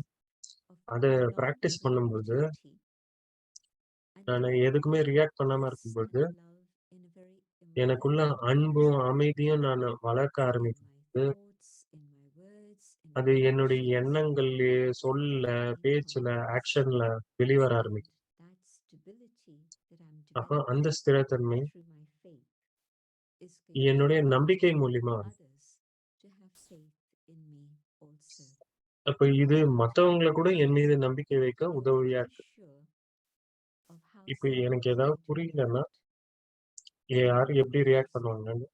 அத பிராக்டிஸ் பண்ணும்போது, நானு எதுக்குமே ரியாக்ட் பண்ணாம இருக்கும்போது, எனக்குள்ள அன்பும், அமைதியும் நானு வளர்க்க ஆரம்பிக்கும்போது, அது என்னுடைய எண்ணங்கள்லயே, சொல்ல, பேச்சுல, ஆக்ஷன்ல வெளிவர ஆரம்பிக்கும். அப்ப அந்த ஸ்திரத்தன்மை என்னுடைய நம்பிக்கை மூலியமா வரும். அப்ப இது மத்தவங்கள கூட என் மீது நம்பிக்கை வைக்க உதவியா இருக்கு. இப்ப எனக்கு ஏதாவது புரியலன்னா, யாரு எப்படி ரியாக்ட் பண்ணுவாங்கன்னு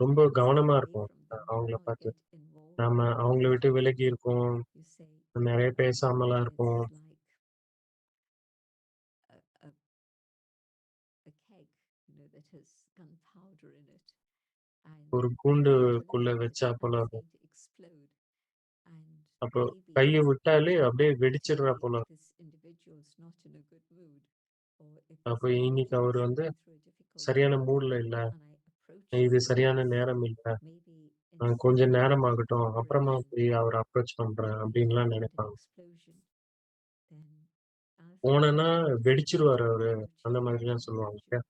ரொம்ப கவனமா இருப்போம். அவங்கள பார்த்து. நாம அவங்கள விட்டு விலகி இருப்போம். நெறைய பேசாமலாம் இருப்போம். ஒரு கூண்டுக்குள்ள வச்சா போல இருக்கும். அப்போ கைய விட்டாலே அப்படியே வெடிச்சிடுறா போல இருக்கும். அப்ப இன்னைக்கு அவரு வந்து சரியான மூட்ல இல்ல. இது சரியான நேரம் இல்ல. கொஞ்சம் நேரம் ஆகட்டும். அப்புறமா போய் அவர அப்ரோச் பண்றேன் அப்டின்லாம் நெனைப்பாங்க. போனேன்னா வெடிச்சிருவாரு அவரு. அந்த மாதிரிலாம் சொல்லுவாங்க இல்லையா?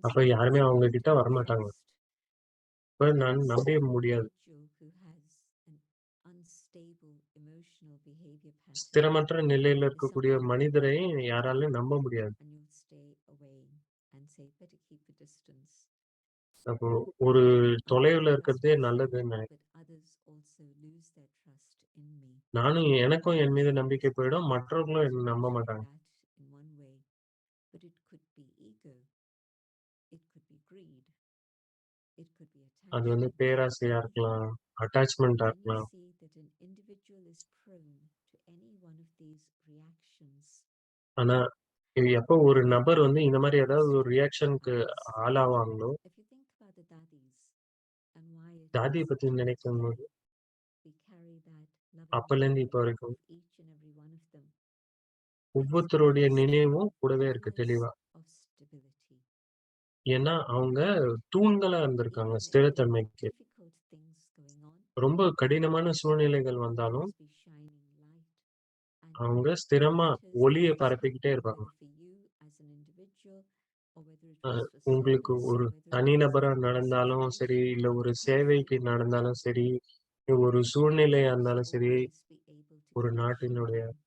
அப்ப யாருமே அவங்க கிட்ட வரமாட்டாங்க. அப்ப நான் நம்பவே முடியாது. ஸ்திரமற்ற நிலையில இருக்கக்கூடிய மனிதரை யாராலயும் நம்ப முடியாது. அப்போ ஒரு தொலைவுல இருக்கிறதே நல்லதுன்னு நெனைக்கிறேன். நானும் எனக்கும் என் மீது நம்பிக்கை போயிடும். மற்றவர்களும் என்ன நம்ப மாட்டாங்க. அது வந்து பேராசையா இருக்கலாம், அட்டாச்மென்ட்டா இருக்கலாம். ஆனா, இது எப்போ ஒரு நபர் வந்து இந்த மாரி ஏதாவது ஒரு ரியாக்ஷனுக்கு ஆளாவாங்களோ, ஜாதிய பத்தி நினைக்கும்போது, அப்பலேருந்து இப்ப வரைக்கும் ஒவ்வொருத்தருடைய நினைவும் கூடவே இருக்கு தெளிவா. ஏன்னா, அவங்க தூண்களா இருந்திருக்காங்க ஸ்திரத்தன்மைக்கு. ரொம்ப கடினமான சூழ்நிலைகள் வந்தாலும், அவங்க ஸ்திரமா matters ஒளிய most, பரப்பிக்கிட்டே இருப்பாங்க. whether for you as an individual or whether it a was for உங்களுக்கு service ஒரு or whether it was தனிநபரா for a நடந்தாலும் சரி, situation இல்ல or ஒரு a country, சேவைக்கு நடந்தாலும் சரி, ஒரு சூழ்நிலையா you இருந்தாலும் will சரி, always be able to ஒரு catch நாட்டினுடைய them.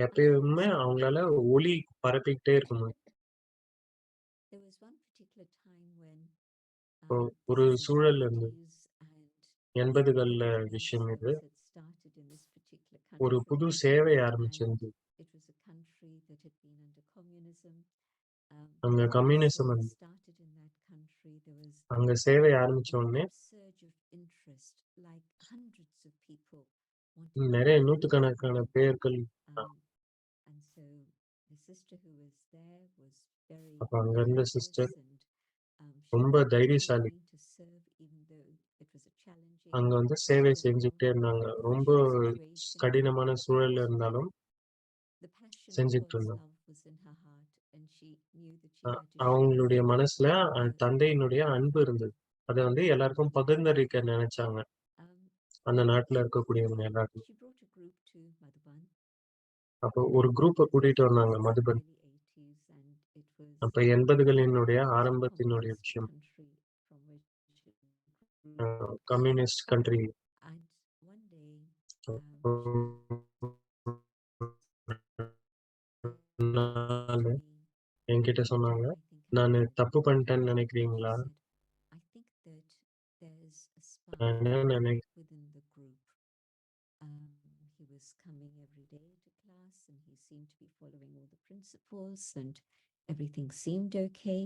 எப்பயுமே அவங்களால ஒளி பரப்பிக்கிட்டே இருக்க முடியும். There was one particular time when இப்போ this ஒரு is in the சூழல் இருந்து 80s and 80கள்ல organized விஷயம் இது. service had started in this particular ஒரு country, புது சேவை and ஆரம்பிச்சிருந்து. it was a country that had been under communism. அங்க When கம்யூனிசம் service வந்து started in that country, there was அங்க சேவை ஆரம்பிச்ச an உடனே upsurge of interest, like hundreds of people wanted to நிறைய be நூற்றுக்கணக்கான involved. பேர்கள் And so the sister who was there was very அப்ப அங்க இருந்த சிஸ்டர் courageous and she ரொம்ப was தைரியசாலி. continuing to serve even though it was a challenging அங்க வந்து சேவை external செஞ்சுக்கிட்டே இருந்தாங்க. ரொம்ப situation. கடினமான சூழல் இருந்தாலும் The passion of செஞ்சுக்கிட்டு God's இருந்தாங்க. love was in her heart, and she knew that she had to share அவங்களுடைய that மனசுல with தந்தையினுடைய அன்பு இருந்தது. அத வந்து எல்லாருக்கும் பகிர்ந்தளிக்க நினைச்சாங்க. um, அந்த நாட்டுல இருக்கக்கூடியவங்க எல்லாருக்கும். she brought a group to Madhuban. அப்போ ஒரு குரூப்ப கூட்டிட்டு வந்தாங்க This was Madhuban. early 80s, and it was அப்ப 80களினுடைய the ஆரம்பத்தினுடைய communist விஷயம். country from which it grew. Communist country. And one day she said to me, என்கிட்ட சொன்னாங்க, I think I நானு know. தப்பு பண்ணிட்டேன்னு She நினைக்கிறீங்களா? said, I think that there's a spy நான் என்ன நினை- within the group. He was coming every day to class and he seemed to be following all the principles and everything seemed okay.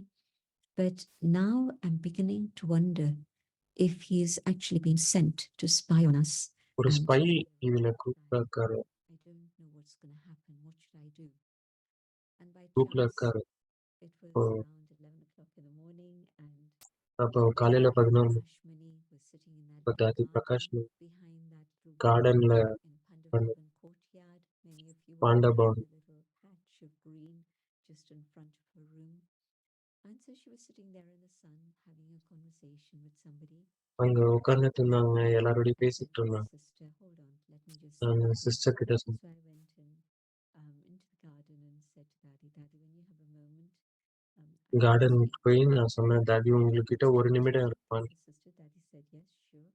But now I'm beginning to wonder if he's actually been sent to spy on us. ஒரு And spy இதுல குரூப்ல இருக்காரு. I don't know what's going to happen. What should I do? And by குரூப்ல chance, இருக்காரு. it was Oh. around 11 o'clock in the morning, and அப்போ காலையில 11 Prakash Mani was sitting in that பத்தாது garden Prakash behind that blue கார்டன்ல building in Pandavavan courtyard. Many of you will Panda know Bhavan. the little patch of green just in front of her room. And so she was sitting there in the sun having a conversation with somebody. அங்க உட்கார்ந்துட்டு இருந்தாங்க, எல்லாரோடயும் I said பேசிட்டு to my இருந்தாங்க. sister, hold on, let me just நான் speak to him. Sister கிட்ட சொன்னேன், So I went into the garden and said to Daddy, Daddy, when you have a moment, I garden want to speak போய் to you. நான் சொன்னேன், தாதி உங்ககிட்ட ஒரு நிமிடம் இருப்பான். The sister, Daddy said, yes, sure.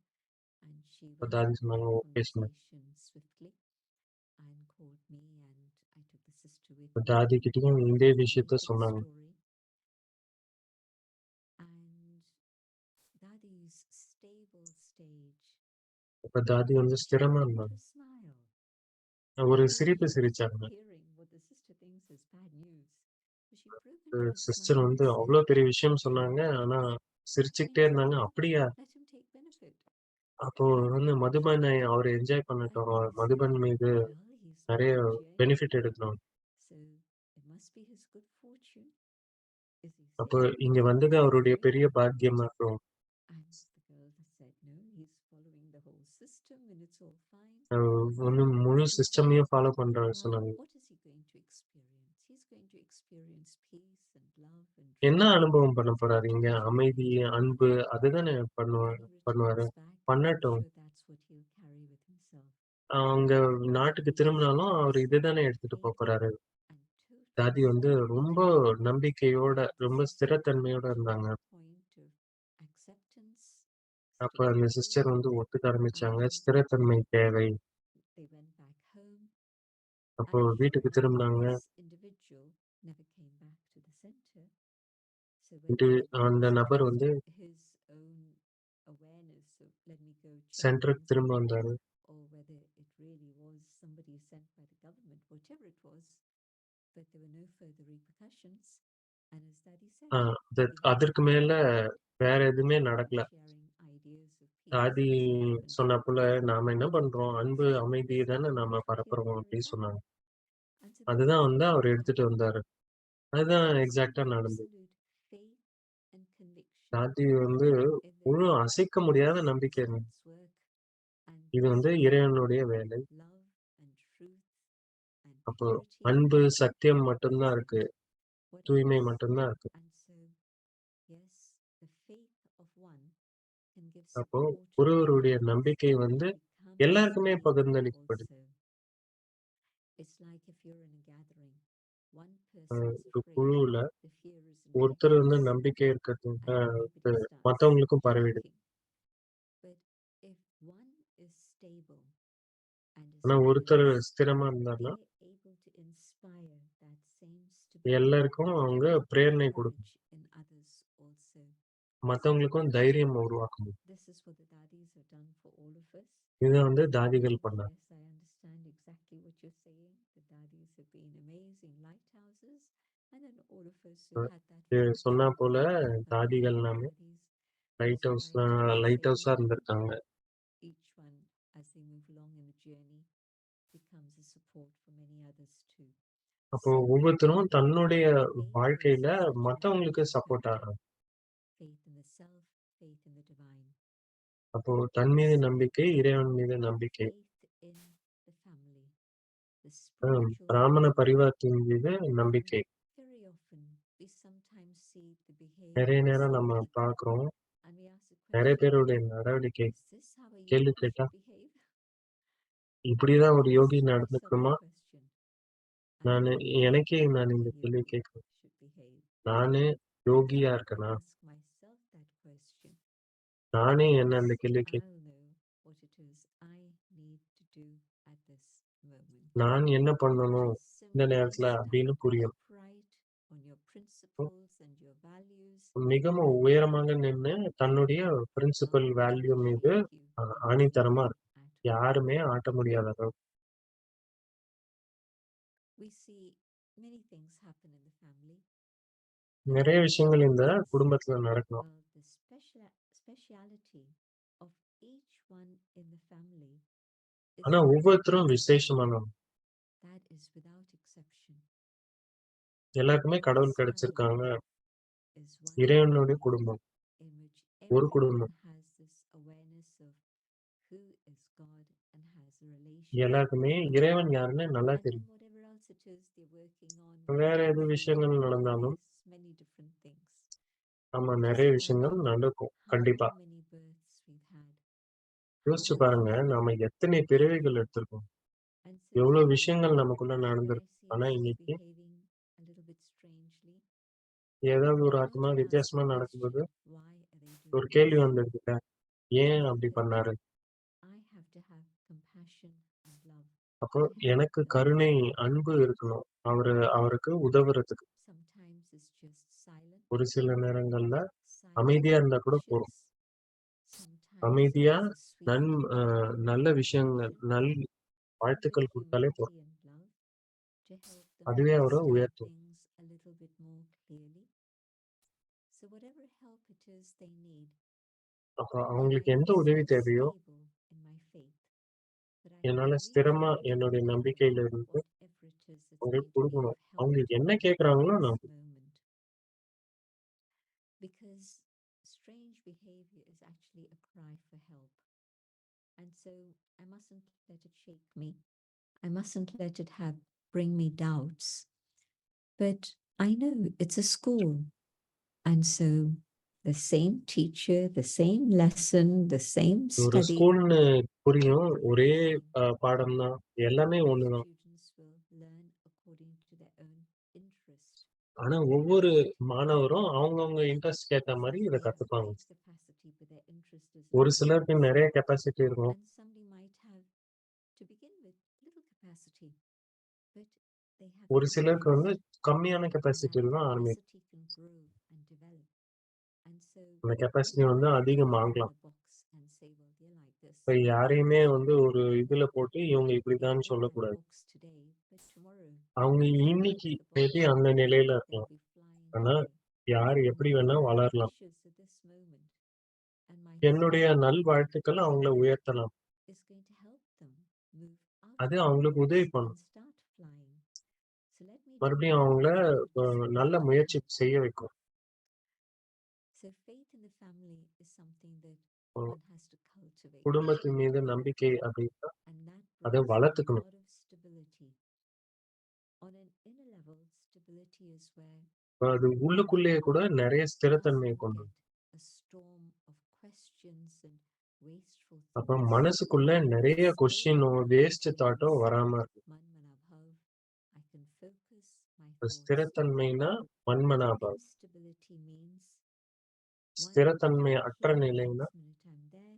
And she அப்ப went தாதி into சொன்னாங்க, the ஓகே சொன்னேன். conversation swiftly and called me, and I took the sister with அப்ப me. தாதி கிட்டயும் இதே We விஷயத்த went to the சொன்னாங்க. story. And Daddy's stable stage அப்ப தாதி வந்து ஸ்திரமா put இருந்தாங்க. a smile. ஒரு Maybe சிரிப்பு she was சிரிச்சாங்க. hearing what the sister thinks is bad news. So she broke into a sister smile வந்து and அவ்வளவு said, பெரிய விஷயம் சொன்னாங்க. ஆனா சிரிச்சுக்கிட்டே இருந்தாங்க. அப்படியா? let him take benefit. அப்போ வந்து மதுபனை அவர் என்ஜாய் And பண்ணட்டும். I said, மதுபன் மீது well, he's நிறைய from Jayanti, பெனிஃபிட் எடுக்கணும். so it must be his good fortune. Is he அப்போ saying இங்க he's வந்தது அவருடைய following பெரிய the whole- பாக்கியமா இருக்கும். And the girl said, no, he's following the whole system and it's all fine. வந்து முழு She said, சிஸ்டமையும் follow பண்றாரு now சொன்னாங்க. what is he going to experience? He's going to experience peace and love and என்ன freedom. அனுபவம் பண்ண போறாரு இங்க? அமைதி, அன்பு, அதுதானே When he பண்ணுவாரு. returns back, I'm பண்ணட்டும். sure that's what he'll carry with himself. அவங்க நாட்டுக்கு திரும்பினாலும் அவர் இதுதானே எடுத்துட்டு போக போறாரு. And totally தாதி வந்து ரொம்ப நம்பிக்கையோட, ரொம்ப ஸ்திரத்தன்மையோட இருந்தாங்க. point of acceptance, அப்ப அந்த stability, சிஸ்டர் வந்து ஒத்துக்க ஆரம்பிச்சாங்க. and ஸ்திரத்தன்மை தேவை. they went back home. அப்போ I'm வீட்டுக்கு sure திரும்பினாங்க. this individual never came back to the center. So whether it அந்த was நபர் வந்து his own awareness of let me go check சென்டருக்கு things திரும்ப out, வந்தாரு. or whether it really was somebody sent by the government, whatever it was, but there were no further repercussions. And as Daddy said, அதற்கு மேல வேற எதுவுமே நடக்கல. sharing ideas of peace தாதி and love and சொன்ன போல freedom. நாம என்ன பண்றோம்? அன்பு, அமைதியை தானே நாம பரப்புறோம் அப்படின்னு சொன்னாங்க. அதுதான் வந்து அவர் எடுத்துட்டு வந்தாரு. அதுதான் எக்ஸாக்டா நடந்தது. தாதி வந்து முழு அசைக்க முடியாத நம்பிக்கை இருந்தது. இது வந்து இறைவனுடைய வேலை. அப்போ அன்பு, சத்தியம் மட்டும்தான் இருக்கு. தூய்மை மட்டும்தான் இருக்கு. அப்போ ஒருவருடைய நம்பிக்கை வந்து எல்லாருக்குமே பகிர்ந்தளிக்கப்படுது. It's like if you're in a gathering, one person is ஒரு afraid, குழுவுல the fear is ஒருத்தர் infectious, நம்பிக்கை இருக்கிறது and everybody starts மத்தவங்களுக்கும் பரவிடுது. shaking. But if one is stable and is ஆனா ஒருத்தர் fearless, ஸ்திரமா இருந்தாருன்னா they're able to inspire that same stability எல்லாருக்கும் அவங்க பிரேரணை and கொடுக்கும். courage in others also. மத்தவங்களுக்கும் தைரியம் உருவாக்கணும். This is what the daddies have done for all of us. இதை தாதிகள் பண்ணாங்க. Yes, I understand exactly what you're saying. The daddies have been amazing lighthouses, and then all of us who had that fortune சொன்னா போல have become தாதிகள் daddies நாம who lighthouse inspired லைட் ஹவுஸா so இருந்திருக்காங்க. each one, as they move along in the journey, becomes a support for many others too. அப்போ So, ஒவ்வொருத்தரும் தன்னுடைய faith வாழ்க்கையில is such a மத்தவங்களுக்கு wonderful சப்போர்ட் quality. ஆகிறாங்க. Faith in the self, faith in the divine. அப்போ தன் மீது நம்பிக்கை, இறைவன் மீது நம்பிக்கை, Faith in the family, the spiritual பிராமண family. பரிவாரத்தின் மீது நம்பிக்கை. Very often we sometimes see the நிறைய behavior of நேரம் some நம்ம people பார்க்கிறோம், and we ask the நிறைய question, பேருடைய நடவடிக்கை is this how a கேள்வி yogi கேட்டா should behave? இப்படிதான் ஒரு I Yogi ask myself நடந்துக்கணுமா? the question. I நான் wonder how எனக்கே நான் a இந்த கேள்வி yogi கேட்கிறேன். should behave. நானே யோகியா இருக்கனா? Ask myself that question. நானே என்ன அந்த கேள்வி I'll know what it is I need to do at this moment. நான் என்ன பண்ணணும் Just இந்த simply நேரத்துல stand அப்படின்னு புரியும். upright on your principles and your values. மிகவும் உயரமாக நின்று தன்னுடைய பிரின்சிபல் வேல்யூ மீது ஆணித்தரமா இருக்கு. யாருமே ஆட்ட முடியாத அளவு. We see many things happen in the family. நிறைய விஷயங்கள் இந்த குடும்பத்துல நடக்கும். Well, the speciality of each one in the family is ஆனா ஒவ்வொருத்தரும் விசேஷமானவங்க. that is without exception. எல்லாருக்குமே கடவுள் கிடைச்சிருக்காங்க. Is one இறைவனுடைய குடும்பம், in which ஒரு everyone குடும்பம். has this awareness of who is God and has a relationship. எல்லாருக்குமே இறைவன் யாருன்னு நல்லா And then தெரியும். whatever else it is they're working on, வேற whatever எது field, விஷயங்கள் நடந்தாலும் yes, many different things. ஆமா Just நிறைய விஷயங்கள் imagine நடக்கும். how கண்டிப்பா many births we've had. யோசிச்சு பாருங்க, நாம எத்தனை பிறவிகள் எடுத்திருக்கோம், And எவ்வளவு sometimes விஷயங்கள் நமக்குள்ள when I நடந்திருக்கு. see ஆனா others இன்னைக்கு behaving a little bit strangely, ஏதாவது ஒரு I ஆத்மா want to ask வித்தியாசமா the நடக்கும்போது question, why are they doing ஒரு கேள்வி this? வந்துருக்கு, ஏன் அப்படி பண்ணாரு? I have to have compassion and love. அப்போ எனக்கு கருணை, அன்பு இருக்கணும் அவருக்கு உதவுறதுக்கு. Sometimes it's just silent. ஒரு சில நேரங்கள்ல Silent அமைதியா இருந்தா கூட போதும். actions. Sometimes அமைதியா it's a sweet நல்ல விஷயங்கள், வாழ்த்துக்கள் கொடுத்தாலே humility போதும். and love to help them அதுவே அவரை understand உயர்த்தும். things a little bit more clearly. So whatever help it is they need, அப்போ that அவங்களுக்கு I எந்த am உதவி so தேவையோ stable in my faith that I என்னால can reach ஸ்திரமா out என்னுடைய to நம்பிக்கையில them, இருந்து whatever it is that's அவங்களுக்கு going to be of கொடுக்கணும். help அவங்க to என்ன them கேட்கறாங்களோ at நான் this moment. Because strange behavior is actually a cry for help. And so I mustn't let it shake me. I mustn't let it bring me doubts. But I know it's a school. And so the same teacher, the same lesson, the same ஒரு study. ஸ்கூல்னு புரியும், ஒரே பாடம் தான், எல்லாமே ஒண்ணுதான். Students will learn according to their own interest. ஆனா ஒவ்வொரு மாணவரும் அவங்கவங்க இன்ட்ரெஸ்ட் ஏத்த மாதிரி இதை They have கத்துப்பாங்க. great capacity, but their interest is ஒரு limited. சிலருக்கு நிறைய கெப்பாசிட்டி இருக்கும், And somebody might have, to begin with, little capacity, but they have ஒரு சிலருக்கு interest. கம்மியான And கெப்பாசிட்டியில that தான் ஆரம்பிக்கும். capacity can grow and develop. And so அந்த we capacity can't put them அதிகமாகலாம். in a box and say, well, they're like this. இப்ப யாரையுமே ஒரு இதுல போட்டு இவங்க இப்படிதான் They're in that சொல்லக்கூடாது. box today, but tomorrow அவங்க they can இன்னைக்கு leave the box. மேபி அந்த நிலையில They'll இருக்கலாம். be flying ஆனா high. யார் And எப்படி my வேணா வளரலாம். wishes at this moment and my என்னுடைய faith நல்வாழ்த்துக்கள் அவங்கள உயர்த்தலாம். is going to help them move out அது of the அவங்களுக்கு box உதவி and பண்ணும். start flying. So let me do மறுபடியும் that அவங்கள for this நல்ல moment. முயற்சி செய்ய வைக்கும். So faith in the family is something that Oh. one has to cultivate. குடும்பத்தின் மீது நம்பிக்கை அப்படின்னா And that அதை brings a வளர்த்துக்கணும். lot of stability. On an inner level, stability is where அது உள்ளுக்குள்ளேயே கூட நிறைய ஸ்திரத்தன்மையை doesn't கொண்டு get a storm of questions and wasteful அப்ப thoughts. மனசுக்குள்ள நிறைய Stable கொஸ்டினோ வேஸ்ட் தாட்டோ means வராம இருக்கு. man mana bhav, divorced. ஸ்திரத்தன்மைனா மன்மனாபாவ். Instability means one ஸ்திரத்தன்மை minute I'm அற்ற here, நிலைன்னா next minute I'm there.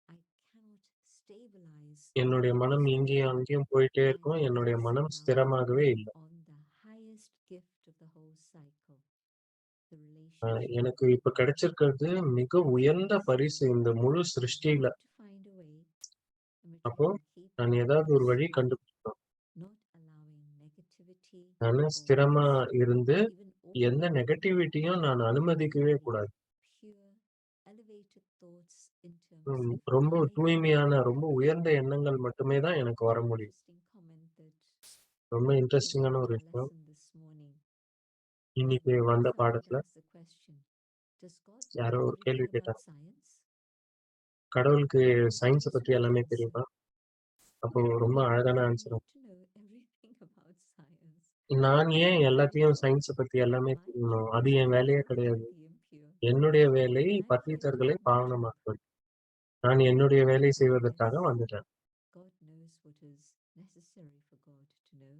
I cannot stabilize என்னுடைய மனம் myself. இங்கேயும் அங்கேயும் போயிட்டே And இருக்கும். I'm என்னுடைய மனம் missing out ஸ்திரமாகவே இல்ல. on the highest gift of the whole cycle, the a relationship. எனக்கு இப்ப கிடைச்சிருக்கிறது மிக உயர்ந்த பரிசு இந்த முழு I சிருஷ்டியில. need to find a way in which I அப்போ can keep நான் ஏதாவது ஒரு வழி balance, கண்டுபிடிக்கணும். not allowing negativity நானு or ஸ்திரமா risk, இருந்து even எந்த awkward, நெகட்டிவிட்டியும் நான் அனுமதிக்கவே only கூடாது. pure, elevated thoughts in terms of ரொம்ப my தூய்மையான, well-being. ரொம்ப உயர்ந்த எண்ணங்கள் மட்டுமே தான் எனக்கு வர முடியும். Interesting comment that ரொம்ப came இன்ட்ரெஸ்டிங்கான into ஒரு our விஷயம். lesson this morning. இன்னைக்கு வந்த Somebody பாடத்துல asked the question, does God know யாரோ ஒரு கேள்வி everything about கேட்டாங்க. science? கடவுளுக்கு And what was science his பத்தி right எல்லாமே answer? தெரியுமா? அப்போ ரொம்ப Why அழகான do I answer. need to know everything about science? நான் ஏன் My எல்லாத்தையும் job, சயின்ஸ பத்தி எல்லாமே my தெரியணும்? job அது is to என் வேலையே purify கிடையாது. the impure. என்னுடைய வேலை And I'm here to பத்தித்தர்களை do my job. பாவனமாக்குவது. நான் என்னுடைய வேலை செய்வதற்காக Yes, வந்துட்டேன். God knows what is necessary for God to know.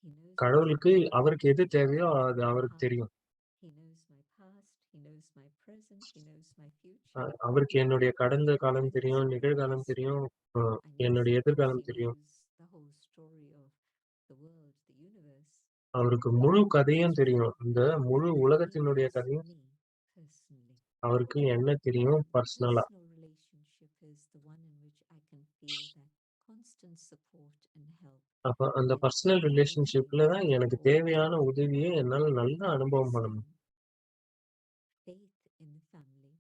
He knows what's கடவுளுக்கு important அவருக்கு for எது me தேவையோ in அது my அவருக்கு heart. தெரியும். He knows my past, he knows my present, he knows my future. அவருக்கு என்னுடைய கடந்த காலம் And தெரியும், as நிகழ்காலம் pastor, தெரியும், I know என்னுடைய he எதிர்காலம் தெரியும். knows the whole story of the world, the universe. அவருக்கு முழு கதையும் தெரியும். இந்த முழு He உலகத்தினுடைய knows கதையும் me personally. அவருக்கு என்ன தெரியும் And பர்சனலா. personal relationship is the one in which I can feel that constant support and help. அப்ப அந்த That பர்சனல் always ரிலேஷன்ஷிப்ல brings தான் me எனக்கு forward. தேவையான உதவியை என்னால நல்லா அனுபவம் பண்ண முடியும். Faith in the family,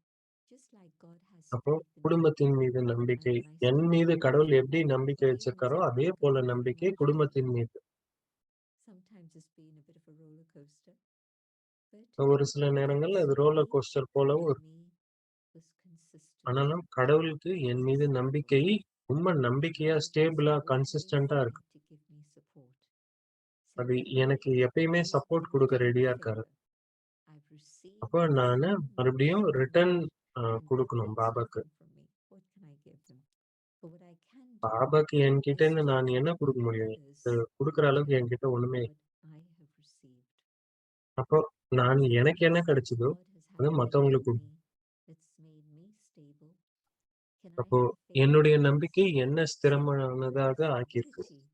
just like God has அப்போ faith in me குடும்பத்தின் மீது and நம்பிக்கை, when I என் start மீது to கடவுள் feel எப்படி நம்பிக்கை that he வச்சிருக்காரோ wants அதே to போல guide நம்பிக்கை my குடும்பத்தின் journey. மீது. Sometimes it's been a bit of a roller coaster, but ஒரு சில நேரங்கள்ல அது God's ரோலர் faith கோஸ்டர் போலவும் in இருக்கும். me was consistent. ஆனாலும் கடவுளுக்கு என் மீது Stable. நம்பிக்கை ரொம்ப நம்பிக்கையா, And it was ஸ்டேபிளா, always கன்சிஸ்டன்டா there இருக்கு. to give me support. So அது for me, எனக்கு எப்பயுமே it has சப்போர்ட் been கொடுக்க return ரெடியா இருக்காரு. favor. I've received அப்போ நானு so மறுபடியும் much from return God, and God கொடுக்கணும் wants பாபாக்கு. nothing from me. What can I give him? But what I can do பாபாக்கு என்கிட்ட is இருந்து to நான் என்ன help கொடுக்க முடியும்? others கொடுக்குற அளவுக்கு return என்கிட்ட ஒண்ணுமே இல்ல. what I have received. அப்போ நான் Sometimes எனக்கு என்ன கிடைச்சதோ God has had அது a faith மத்தவங்களுக்கு in கொடுக்கணும். me that's made me stable. Can I அப்போ have faith என்னுடைய in others? நம்பிக்கை என்ன So ஸ்திரமானதாக God's ஆக்கியிருக்கு. stability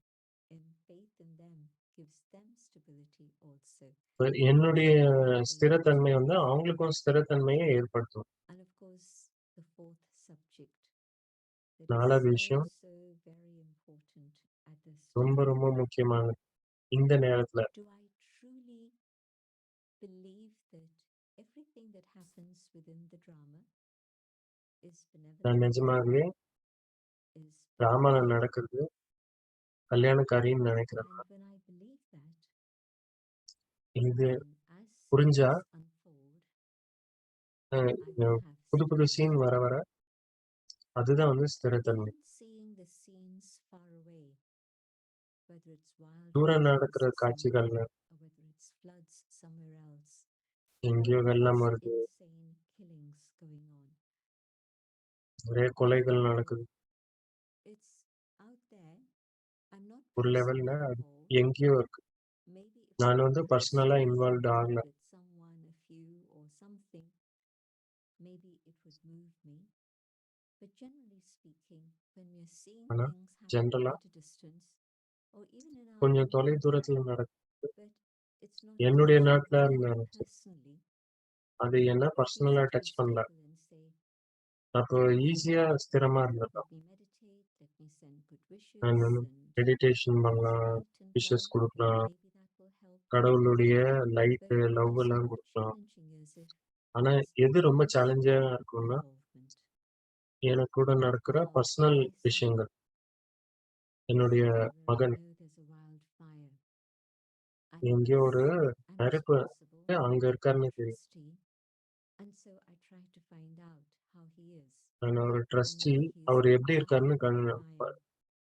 in faith in them gives them stability also. இப்ப And என்னுடைய that's what I'm able ஸ்திரத்தன்மை to வந்து give. அவங்களுக்கும் ஸ்திரத்தன்மையை ஏற்படுத்தும். And of course, the fourth subject that நாலாவது is விஷயம் so very important at this ரொம்ப time. ரொம்ப முக்கியமானது. இந்த நேரத்துல Do I truly believe that everything that happens within the drama is நான் benevolent, நிஜமாகவே is டிராமால benevolent? நடக்கிறது கல்யாணக்காரின்னு நினைக்கிறேன். And when I believe that, இது then as புரிஞ்சா scenes unfold, I will have புது புது stability. சீன் வர வர அதுதான் வந்து ஸ்திரத்தன்மை. Even seeing the scenes far away, whether it's wild தூரம் violence நடக்கிற somewhere காட்சிகள்ல or whether it's floods somewhere else, எங்கேயோ or வெள்ளம் there's வருது, insane killings going on. நிறைய கொலைகள் Although நடக்குது. it's out there, I'm not ஒரு personally லெவல்ல அது involved. எங்கேயோ இருக்கு. Maybe if நான் I வந்து had பர்சனலா some இன்வால்வ்ட் contact ஆகல. with someone, a few or something, maybe it would move me. But generally speaking, when we're seeing ஆனா things happening ஜென்ரலா at a distance, or even in our கொஞ்சம் own தொலை country, தூரத்துல நடக்குது. but it's not என்னுடைய touching நாட்டுல me இருந்தாலும் சரி, personally, அது என்ன it's பர்சனலா easy to be டச் பண்ணல. stable and say, அப்போ ஈஸியா ஸ்திரமா இருந்திருக்கலாம். let me meditate, let me send good wishes நான் and மெடிடேஷன் God's பண்ணலாம், light and விஷஸ் love, கொடுக்கலாம், maybe that will help. கடவுளுடைய But light, what love is எல்லாம் more கொடுக்கலாம். challenging is if ஆனா there's எது ரொம்ப சேலஞ்சா personal இருக்கும்னா involvement. எனக்கு கூட நடக்கிற Now, பர்சனல் my son, விஷயங்கள். என்னுடைய somewhere where I மகன் know there's a wildfire, I எங்கேயோ ஒரு miss, I'm நெருப்பு responsible, அங்க I'm இருக்காருன்னு a தெரியும். trustee, and so I try to find out how he is நான் ஒரு and ட்ரஸ்டி, whether he's அவர் எப்படி இருக்காருன்னு behind the fire,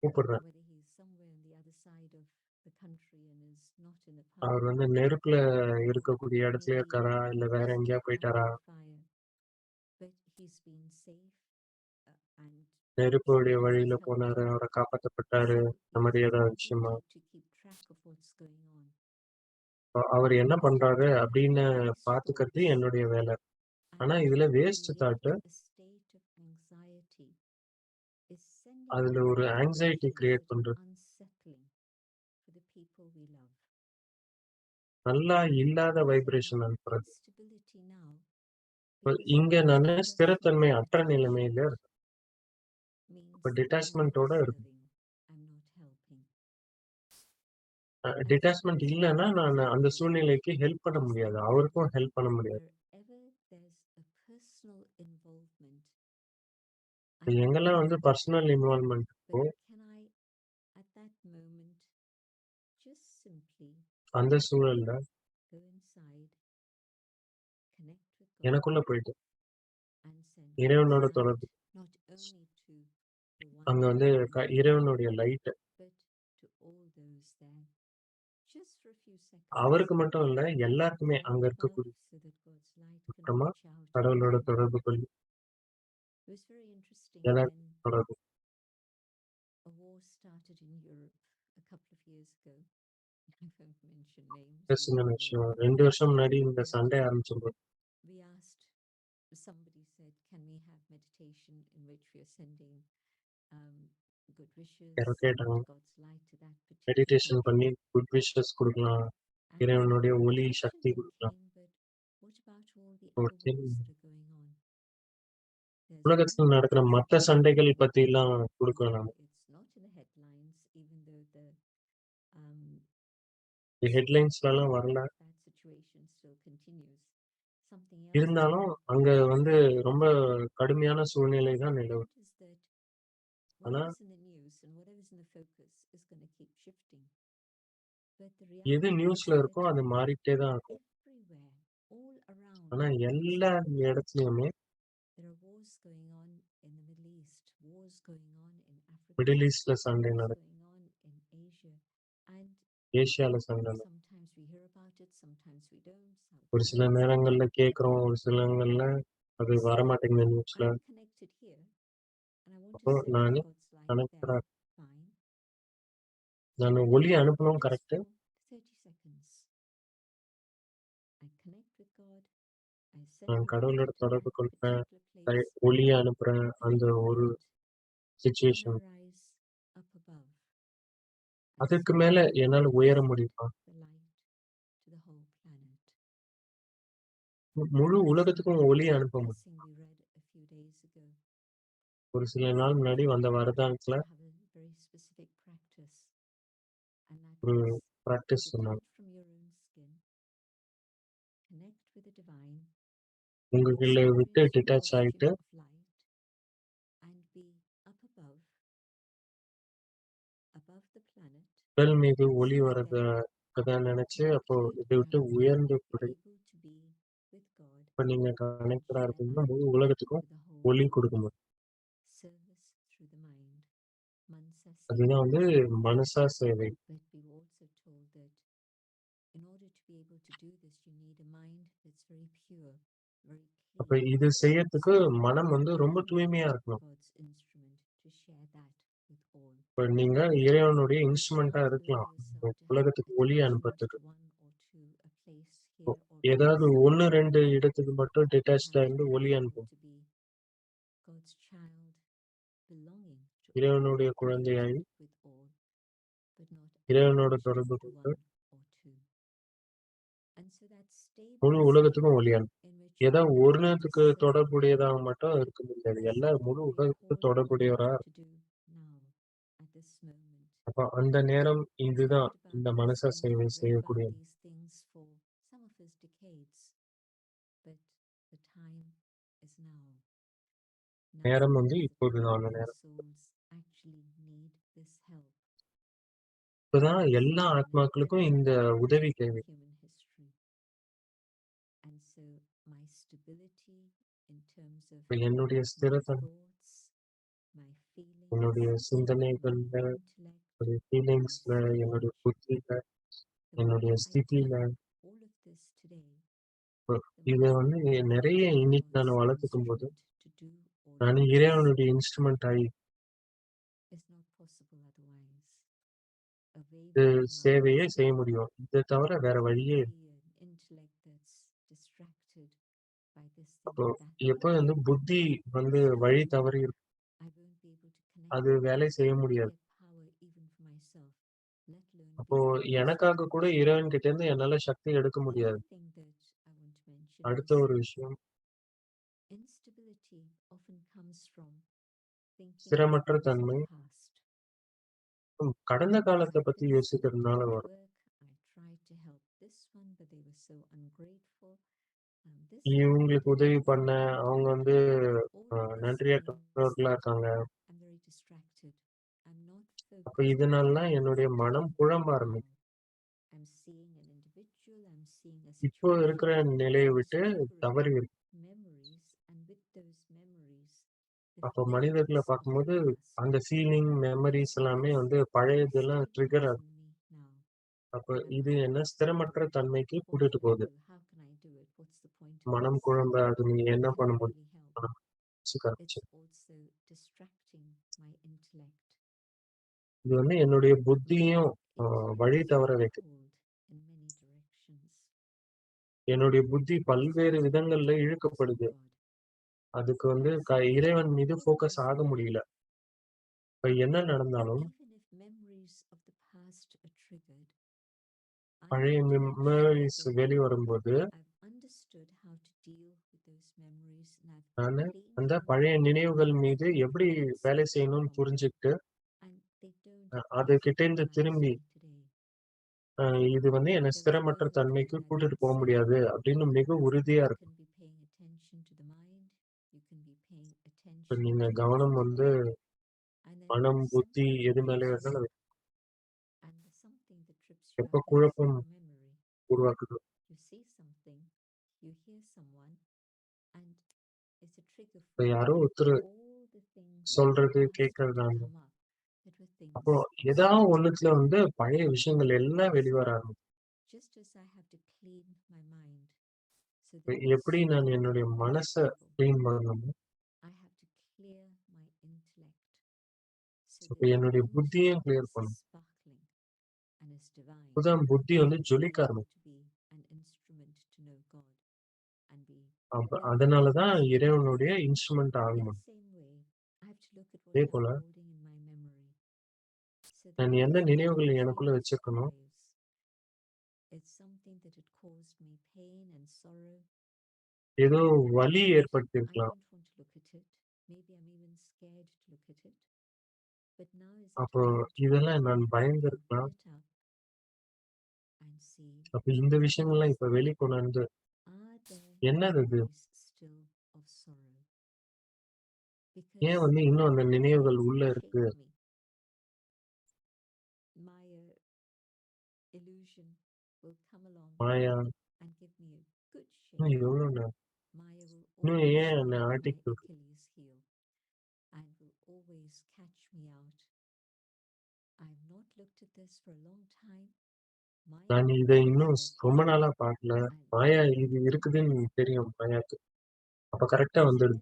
கூப்பிடுறேன். whether he's somewhere on the other side of the country and is not in the our path, வந்து நெருப்புல or இருக்கக்கூடிய இடத்துல maybe இருக்காரா, இல்ல வேற he's எங்கேயா stuck போயிட்டாரா, under the fire, but he's been safe and நெருப்புடைய science has வழியில helped போனாரு, him. அவரை காப்பாத்தப்பட்டாரு, So இந்த it மாதிரி is ஏதாவது my விஷயமா. duty to keep track of what's going on. அவர் என்ன பண்றாரு அப்படின்னு பார்த்துக்கிறது என்னுடைய வேலை. ஆனா இதுல வேஸ்ட் தாட் அதுல ஒரு ஆங்ஸைட்டி கிரியேட் பண்றது. நல்லா இல்லாத வைப்ரேஷன் அனுப்புறது. இங்க நானு ஸ்திரத்தன்மை அற்ற நிலைமையில இருக்கேன். இப்ப டிட்டாச்மெண்டோட இருக்கு. டிட்டாச்மெண்ட் இல்லைன்னா நான் அந்த சூழ்நிலைக்கு ஹெல்ப் பண்ண முடியாது. அவருக்கும் ஹெல்ப் பண்ண முடியாது. எங்கெல்லாம் வந்து பர்சனல் இன்வால்வ்மெண்ட் இருக்கோ அந்த சூழல்ல எனக்குள்ள போயிட்டு இறைவனோட தொடர்பு. அங்க வந்து இறைவனுடைய லைட் அவருக்கு மட்டும் இல்ல, எல்லாருக்குமே அங்க இருக்கக்கூடிய அப்புறமா கடவுளோட தொடர்பு கொள்ளி எல்லாருக்கும் தொடர்பு. சின்ன விஷயம் 2 வருஷம் முன்னாடி இந்த சண்டை ஆரம்பிச்சிருந்தோம். Somebody said, can we have meditation in which we are sending good wishes யாரோ and கேட்டாங்க God's light to that particular meditation person? பண்ணி குட் விஷஸ் கொடுக்கலாம், And இறைவனுடைய the ஒளி question சக்தி then கொடுக்கலாம். came, but what about all the ஒரு other கேள்வி, wars that are going on? There's உலகத்துல one நடக்கிற that's மத்த சண்டைகள் happening பத்தி எல்லாம் now. கொடுக்கலாம். நாம It's not in the headlines, even though the um, ஹெட்லைன்ஸ்ல எல்லாம் வரல. that situation still continues. Something else இருந்தாலும் அங்க வந்து ரொம்ப கடுமையான சூழ்நிலை தான் நிலவு. is that ஆனா whatever's in the news and whatever's in the focus is going to keep shifting. But the எது reality is நியூஸ்ல that இருக்கோ அது மாறிட்டே தான் இருக்கும். everywhere, all around, ஆனா எல்லா இடத்துலயுமே there are wars going on in the Middle East, wars going on in Africa, middle ஈஸ்ட்ல சண்டை wars நடக்கும், going on in Asia, and ஏசியால சண்டை நடக்கும். sometimes we hear about it, sometimes we don't. ஒரு சில நேரங்கள்ல கேக்குறோம், ஒரு சில நேரங்கள்ல அது வரமாட்டேங்குது நியூஸ்ல. I'm connected here, and I want அப்போ to send நான் God's light கனெக்டடா there. Fine. நான் ஒளி அனுப்பணும், Just correct. for 30 seconds. I connect with God. I send நான் the கடவுளோட light to தொடர்பு that கொள்றேன், particular place. ஒளியை அனுப்புறேன் அந்த ஒரு And when situation. I rise up above, I அதுக்கு send மேல என்னால உயர the முடியுமா? light to the whole planet. முழு உலகத்துக்கும் ஒளி அனுப்ப முடியும். Blessing we read a few days ago. ஒரு சில நாள் முன்னாடி வந்த வரதானத்துல I have a very specific practice, and that ஒரு is பிராக்டிஸ் சொன்னாங்க. depart from your own skin, connect with the divine, உங்களை விட்டு experience the டிட்டாச் ஆயிட்டு oxygen of light, and be up above the planet, உடல் மீது ஒளி so வரத that தான் நினைச்சு you அப்போ create இதை விட்டு gratitude, உயர்ந்து போய் able to be with God, இப்ப நீங்க கனெக்டடா இருக்கீங்கன்னா முழு உலகத்துக்கும் with the whole ஒளி world. கொடுக்க முடியும். Service through the mind. Mansa அதுதான் வந்து மனசா சேவை. But we were also told that in order to be able to do this, you need a mind that's very pure, very அப்ப clean. இது செய்யறதுக்கு மனம் வந்து ரொம்ப தூய்மையா இருக்கணும். God's instrument to share that with all. இப்ப நீங்க இறைவனுடைய You இன்ஸ்ட்ருமெண்டா cannot allow இருக்கலாம் yourself to have உலகத்துக்கு ஒளி attachment அனுப்புறதுக்கு. to one or two, a place here or ஏதாவது place. 1-2 இடத்துக்கு மட்டும் You டிட்டாச்டா have இருந்து to be ஒளி able அனுப்பும். to be God's child, belonging to இறைவனுடைய all, குழந்தையாய் connected with all, but not இறைவனோட attached தொடர்பு to கொண்டு one or two. And so that stable முழு உலகத்துக்கும் ஒளி அனுப்பும். in which ஏதோ you ஒரு நேரத்துக்கு serve தொடர்புடையதாக மட்டும் இருக்க முடியாது. is எல்லா முழு what we are உலகத்துக்கும் calling தொடர்புடையவரா on இருக்கும். to do now at this moment. அப்ப அந்த நேரம் We've இதுதான் heard about இந்த these மனசா things, சேவை we've read about செய்யக்கூடியது. these things for some of us decades, but the time is now. Now நேரம் வந்து is the இப்போதுதான் time அந்த when நேரம். souls actually need this help. இப்பதான் எல்லா This ஆத்மாக்களுக்கும் never இந்த happened உதவி in தேவை. human history. And so my stability in terms of இப்ப என்னுடைய my ஸ்திரத்தன்மை, thoughts, my feelings, என்னுடைய my சிந்தனைகள்ல, intellect, என்னுடைய my ஃபீலிங்ஸ்ல, என்னுடைய speech, புத்தியில, the என்னுடைய more I ஸ்திதியில, keep all of this today, இப்ப the இத more வந்து I become நிறைய இன்னைக்கு நான் God's வளர்த்துக்கும் போது instrument to do all நான் of this. இறைவனுடைய இன்ஸ்ட்ருமெண்ட் ஆகி It's not possible otherwise. A சேவையே செய்ய முடியும். இத தவிர வேற வழியே இல்ல. அப்போ எப்போ வந்து புத்தி வந்து வழி தவறி இருக்கும், அது வேலை செய்ய முடியாது. அப்போ எனக்காக கூட இறைவன் கிட்ட இருந்து என்னால சக்தி எடுக்க முடியாது. அடுத்த ஒரு விஷயம், ஸ்திரமற்ற தன்மை கடந்த காலத்த பத்தி யோசிக்கிறதுனால வரும். இவங்களுக்கு உதவி பண்ண அவங்க வந்து நன்றியற்றவர்களா இருக்காங்க. அப்ப இதனாலலாம் என்னுடைய மனம் குழம்ப ஆரம்பிக்கும். இப்போ இருக்கிற நிலையை விட்டு தவறி இருக்கு. அப்போ மனிதர்களை பார்க்கும்போது அந்த ஃபீலிங் மெமரிஸ் எல்லாமே வந்து பழையதெல்லாம் ட்ரிகர் ஆகுது. அப்ப இது என்ன ஸ்திரமற்ற தன்மைக்கு கூட்டிட்டு போகுது. மனம் குழம்ப அது நீ என்ன பண்ண முடியும்? இது வந்து என்னுடைய புத்தியும் வழி தவற வைக்குது. என்னுடைய புத்தி பல்வேறு விதங்கள்ல இழுக்கப்படுது. அதுக்கு வந்து இறைவன் மீது ஃபோக்கஸ் ஆக முடியல. இப்ப என்ன நடந்தாலும் பழைய மெமரிஸ் வெளிவரும்போது நானு அந்த பழைய நினைவுகள் மீது எப்படி வேலை செய்யணும்னு புரிஞ்சுக்கிட்டு அது கிட்ட இருந்து திரும்பி இது வந்து என்ன ஸ்திரமற்ற தன்மைக்கு கூட்டிட்டு போக முடியாது அப்படின்னு மிக உறுதியா இருக்கும். இப்ப நீங்க கவனம் வந்து மனம், புத்தி எது மேல இருந்தாலும் எப்ப குழப்பம் உருவாக்குதோ இப்ப யாரோ ஒருத்தர் சொல்றது கேட்கறதாங்க. அப்போ ஏதாவது ஒண்ணுத்துல வந்து பழைய விஷயங்கள் எல்லாம் வெளிவர ஆரம்பிக்கும். எப்படி நான் என்னுடைய மனசை கிளீன் பண்ணணும், இப்ப என்னுடைய புத்தியும் கிளியர் பண்ணும். இப்பதான் புத்தி வந்து ஜொலிக்க ஆரம்பிக்கும். அதனாலதான் இறைவனுடைய இன்ஸ்ட்ருமெண்ட் ஆக முடியும். அதே போல நான் எந்த நினைவுகள் எனக்குள்ள வச்சிருக்கணும், ஏதோ வலி ஏற்படுத்திருக்கலாம். அப்போ இதெல்லாம் நான் பயந்திருக்கலாம். அப்ப இந்த விஷயங்கள்லாம் இப்ப வெளிக்கொண்டு என்னது இது, ஏன் வந்து இன்னும் அந்த நினைவுகள் உள்ள இருக்கு, மாயா இன்னும் எவ்வளவு இன்னும் ஏன் என்னை ஆட்டிக்கிட்டு இருக்கு? நான் இதை இன்னும் ரொம்ப நாளா பார்க்கல. மாயா இது இருக்குதுன்னு தெரியும் மாயாக்கு. அப்ப கரெக்டா வந்துடுது.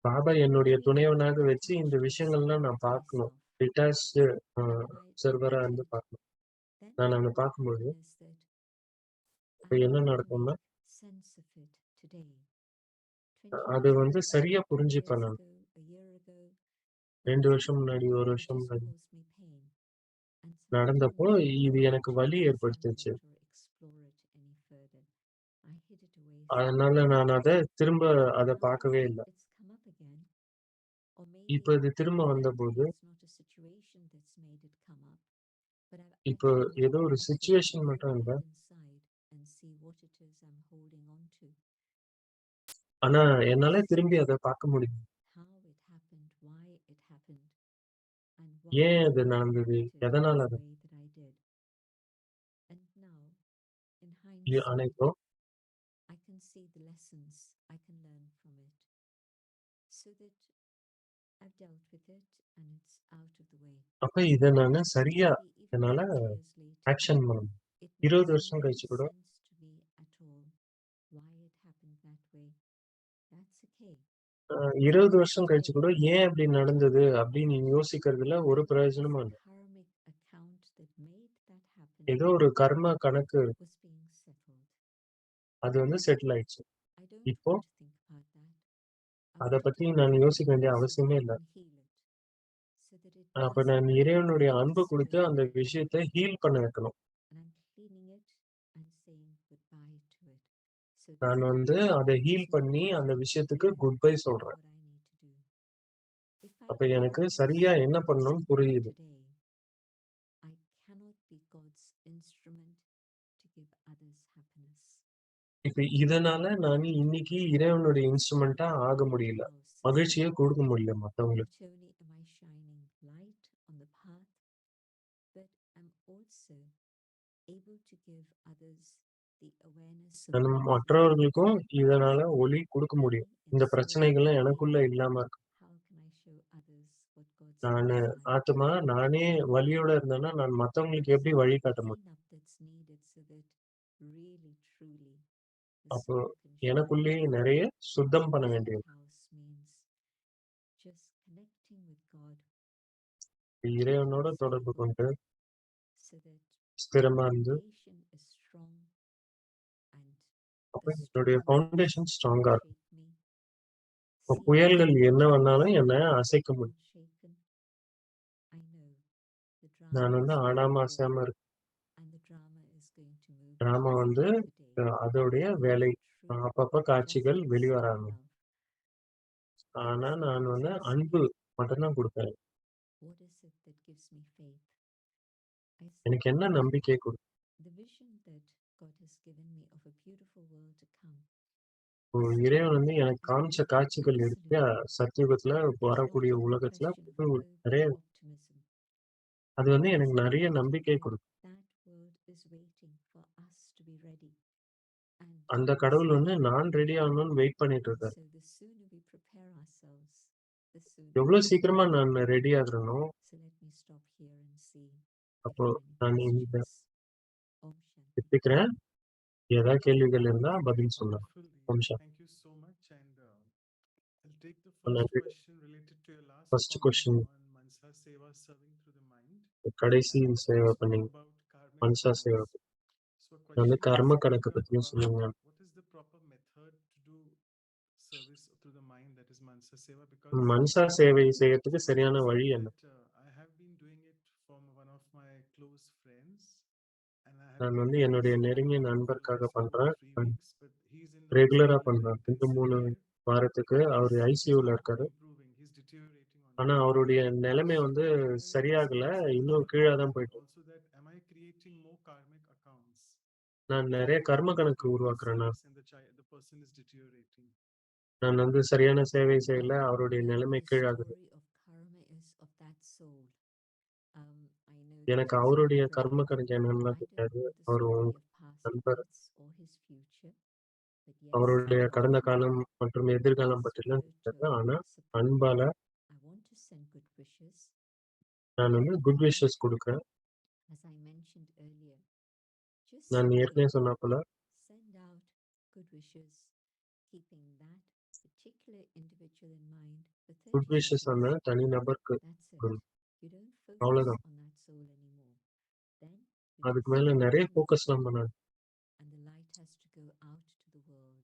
பாபா என்னுடைய துணைவனாக வச்சு இந்த விஷயங்கள்லாம் நான் பார்க்கணும். டிட்டாச்சு அப்சர்வரா இருந்து பார்க்கணும். நான் அதை பார்க்கும்போது இப்ப என்ன நடக்கும்னா அது வந்து சரியா புரிஞ்சுப்பேன் நான். 2 வருஷம் முன்னாடி, 1 வருஷம் முன்னாடி நடந்தப்போ இது எனக்கு வலி ஏற்படுத்துச்சு. அதனால நான் அதை திரும்ப அதை பார்க்கவே இல்லை. இப்ப இது திரும்ப வந்தபோது இப்போ ஏதோ ஒரு சிச்சுவேஷன் மட்டும் இல்லை, ஆனா என்னால திரும்பி அதை பார்க்க முடியும். ஏன் அது நடந்தது, எதனால அது ஆனா இப்போ அப்ப இதை நான் சரியா என்னால ஆக்ஷன் பண்ணணும். 20 வருஷம் கழிச்சு கூட 20 வருஷம் கழிச்சு கூட ஏன் அப்படி நடந்தது அப்படின்னு நீங்க யோசிக்கிறதுல ஒரு பிரயோஜனமும் இல்ல. karmic account that made that happen ஏதோ ஒரு கர்ம கணக்கு was being settled. அது வந்து செட்டில் ஆயிடுச்சு. I don't இப்போ want to think about that. I அத want to பத்தி take நான் it யோசிக்க வேண்டிய so that அவசியமே I இல்ல. can heal it, so that it அப்ப doesn't நான் இறைவனுடைய அன்பு fester. குடுத்து அந்த விஷயத்த ஹீல் பண்ண வைக்கணும். And I'm cleaning it and saying goodbye to it. So நான் that வந்து அத it's ஹீல் not பண்ணி அந்த possible to விஷயத்துக்கு do குட் பை சொல்றேன். what I need to do. If I அப்ப give எனக்கு others சரியா என்ன what is பண்ணணும்னு in me புரியுது. today, I cannot be God's instrument to give others happiness. இப்ப இதனால நான் இன்னைக்கு இறைவனுடைய இன்ஸ்ட்ருமென்ட்டா ஆக முடியல. How, sister? மகிழ்ச்சிய கொடுக்க முடியல மத்தவங்களுக்கு. Not only am I shining light on the path, but I'm also able to give others the awareness of நான் God. மற்றவர்களுக்கும் இதனால ஒளி குடுக்க Me முடியும். in இந்த soul பிரச்சனைகள்லாம் body, எனக்குள்ள இல்லாம இருக்கு. how can I show others what God's நானு love is like? ஆத்துமா நானே வலியோட இருந்தேன்னா, நான் மத்தவங்களுக்கு எப்படி வழிகாட்ட The முடியும்? cleanup that's needed so that really, truly the அப்போ soul can shine. எனக்குள்ளேயே நெறைய சுத்தம் பண்ண That வேண்டியது. house means just connecting with God இறைவனோட தொடர்பு stable, கொண்டு so that ஸ்திரமா இருந்து, foundation is strong and அப்ப the என்னுடைய storms ஃபவுண்டேஷன் don't ஸ்ட்ராங்கா இருக்கும். shake me. இப்ப Seas புயல்கள் என்ன don't வந்தாலும் என்ன rise, அசைக்க முடியும். unshaken. I know the நான் drama வந்து is ஆடாம going அசையாம forward இருக்கேன். and the drama is going to move drama towards வந்து the end of the day. அதோடைய வேலை. Truth, அப்பப்ப காட்சிகள் justice, வெளிவராங்க. love. ஆனா What is it நான் that வந்து gives me அன்பு faith? மட்டும் தான் குடுப்பேன். What is it that gives me faith? I said எனக்கு என்ன நம்பிக்கை குடுக்கும்? the vision that God has given me of a beautiful world to come இறைவன் வந்து எனக்கு is காமிச்ச rooted காட்சிகள் இருக்கு. absolutely சத்தியுகத்துல not வரக்கூடிய in a உலகத்துல question of hope நெறைய or optimism. அது வந்து It is எனக்கு நெறைய rooted நம்பிக்கை that குடுக்கும். that world is waiting for us to be ready and அந்த to கடவுள் receive வந்து it. நான் ரெடி ஆகணும்னு வெயிட் பண்ணிட்டு And இருக்காரு. so the sooner we prepare ourselves, the sooner எவ்வளவு we சீக்கிரமா will. நான் ready ஆகுறேனோ, So let me stop here and see if அப்போ there are any நான் இந்த questions. Om Shanti. எடுத்துக்கிறேன். ஏதாவது கேள்விகள் இருந்தா பதில் சொல்லலாம். Wonderful, Om Didi. Shanti. Thank you so much. And I'll take the first நன்றி. question related to your last first comment question on Mansa Seva serving through the mind. கடைசி And you சேவை spoke பண்ணீங்க. about karmic மனுஷா சேவை. accounts. So a வந்து question கர்ம is கணக்கு பத்தியும் about சொன்னீங்க. what is the proper method to do service through the mind, that is Mansa Seva? Because மனுஷா சேவை செய்யறதுக்கு so சரியான it's வழி something என்ன? that I have been doing it from one of my close friends, and I have நான் been வந்து doing என்னுடைய this நெருங்கிய for நண்பருக்காக like 2 or பண்றேன். 3 weeks, but he's in the ரெகுலரா hospital in பண்றேன். 2, intensive 3 care. வாரத்துக்கு அவர் He's ஐசியூல not இருக்காரு. improving, he's deteriorating on ஆனா me. அவருடைய நிலைமை So வந்து what I சரியாகல. seriously இன்னும் thought கீழ about, தான் and போயிட்டு இருக்கு. also that am I creating more karmic accounts நான் நெறைய கர்ம by கணக்கு doing this உருவாக்குறேன்னா, service and the person is deteriorating? நான் வந்து சரியான சேவை செய்யல. I don't அவருடைய know நிலைமை what the கீழாகுது. story of karma is of that soul. I know எனக்கு that he's அவருடைய my கர்ம friend. கணக்கு I என்னன்னுலாம் don't தெரியாது. know the அவரு story உங்க of past நண்பர். lives or his future. But yes, அவருடைய I கடந்த want காலம் மற்றும் எதிர்காலம் பற்றிலாம் தெரியாது. spiritual ஆனா support. அன்பால I want to send good wishes. நான் வந்து குட் But விஷஸ் குடுக்குறேன். as I mentioned earlier, just நான் simply ஏற்கனவே சொன்னா போல send out good wishes, keeping that particular individual in mind for good 30 wishes அந்த seconds. தனி நபருக்கு That's it. குடுக்கணும். You don't focus அவ்வளவுதான். on that soul anymore. Then you அதுக்கு just மேல நெறைய connect with ஃபோக்கஸ்லாம் God, பண்ணாது. and the light has to go out to the world.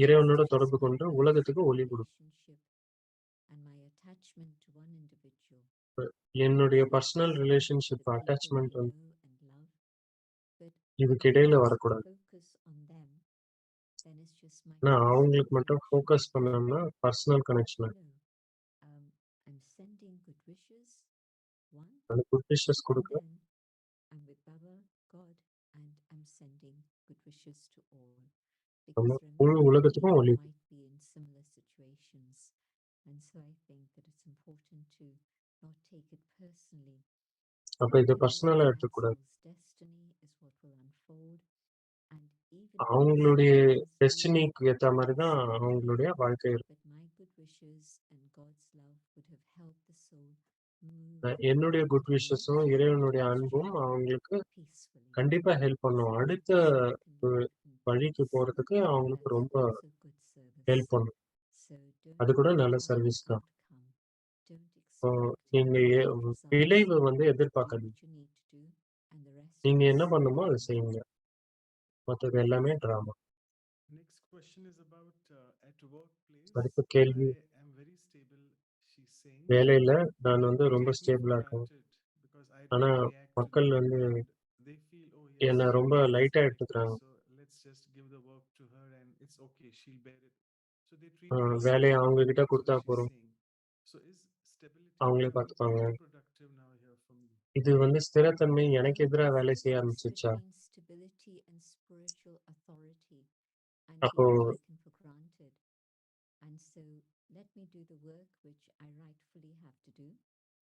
இறைவனோட It's just தொடர்பு my கொண்டு personal உலகத்துக்கு ஒளி கொடுக்கும். relationship and my attachment to one individual. என்னுடைய It's not personal the same relationship for the people attachment I வந்து know and love, but இதுக்கு when இடையில I வரக்கூடாது. focus on them, then it's just my நான் personal அவங்களுக்கு மட்டும் connection focus with them. பண்ணோம்னா personal connection. No, I'm sending good wishes, one, அந்த good wishes and கொடுக்குறேன். then I'm with Baba, God, and I'm sending good wishes to all. Because முழு remember, உலகத்துக்கும் we ஒளி. might be in similar situations. And so I think that it's important to not take it personally. அப்ப இது Know பர்சனலா that எடுத்துக்கூடாது. soul's destiny is what will unfold. And even அவங்களுடைய if something's moving டெஸ்டினிக்கு ஏத்த மாதிரி தான் slowly, அவங்களுடைய வாழ்க்கை இருக்கும். but my good wishes and God's love would have helped the soul move என்னுடைய குட் to the விஷஸும் next இறைவனுடைய part of its அன்பும் journey அவங்களுக்கு peacefully. கண்டிப்பா ஹெல்ப் பண்ணும். So அடுத்த that the soul can live in வழிக்கு peace. போறதுக்கு அவங்களுக்கு That's ரொம்ப also good service. ஹெல்ப் பண்ணும். அது கூட நல்ல சர்வீஸ் தான். இப்போ நீங்க விளைவு வந்து எதிர்பார்க்காதீங்க. நீங்க என்ன பண்ணுமோ அதை செய்யுங்க. மற்றது எல்லாமே drama. Next question is about at workplace. அடுத்த கேள்வி, I am very stable, she's saying. வேலையில நான் வந்து They ரொம்ப take me for ஸ்டேபிளா இருக்கேன். granted because I ஆனா don't react to மக்கள் them வந்து and they feel, oh yes, என்ன she ரொம்ப is லைட்டா expert, எடுத்துக்கிறாங்க. so let's just give the work to her and it's okay, she'll bear it. So they treat me as வேலையை subordinate. அவங்க கிட்ட That's what கொடுத்தா she's போறோம், saying. So is stability அவங்களே becoming பார்த்துப்பாங்க. counterproductive now here for me? இது வந்து ஸ்திரத்தன்மை எனக்கு எதிராக வேலை செய்ய ஆரம்பிச்சிருச்சா? Stability and spiritual authority and அப்போ being taken for granted. And so let me do the work which I rightfully have to do.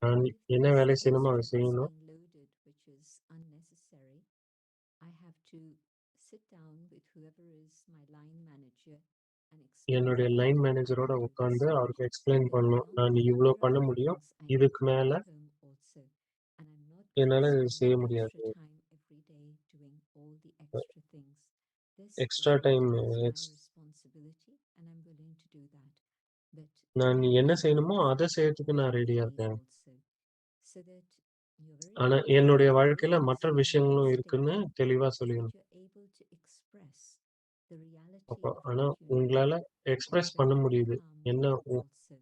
நான் But if என்ன there's வேலை extra செய்யணுமோ அதை that's செய்யணும். being loaded which is unnecessary, I have to sit down with whoever is my line manager and explain என்னுடைய that line I மேனேஜரோட can't do உட்காந்து this அவருக்கு much. Explain But பண்ணணும், beyond நான் that, இவ்வளோ there பண்ண are முடியும், things I need இதுக்கு to do மேல at home also. And I'm not going to என்னால spend செய்ய extra முடியாது. time every day doing all the extra things. This extra right time is my responsibility and I'm willing to do that. But நான் there என்ன are செய்யணுமோ things அதை செய்யறதுக்கு நான் every ரெடியா day இருக்கேன். also. So that you're very ஆனா careful என்னுடைய that வாழ்க்கையில within மற்ற this line விஷயங்களும் of இருக்குன்னு statement தெளிவா that சொல்லிக்கணும். you're able to express the reality அப்போ of ஆனா what you need உங்களால in எக்ஸ்பிரஸ் a பண்ண very முடியுது, calm என்ன way also, so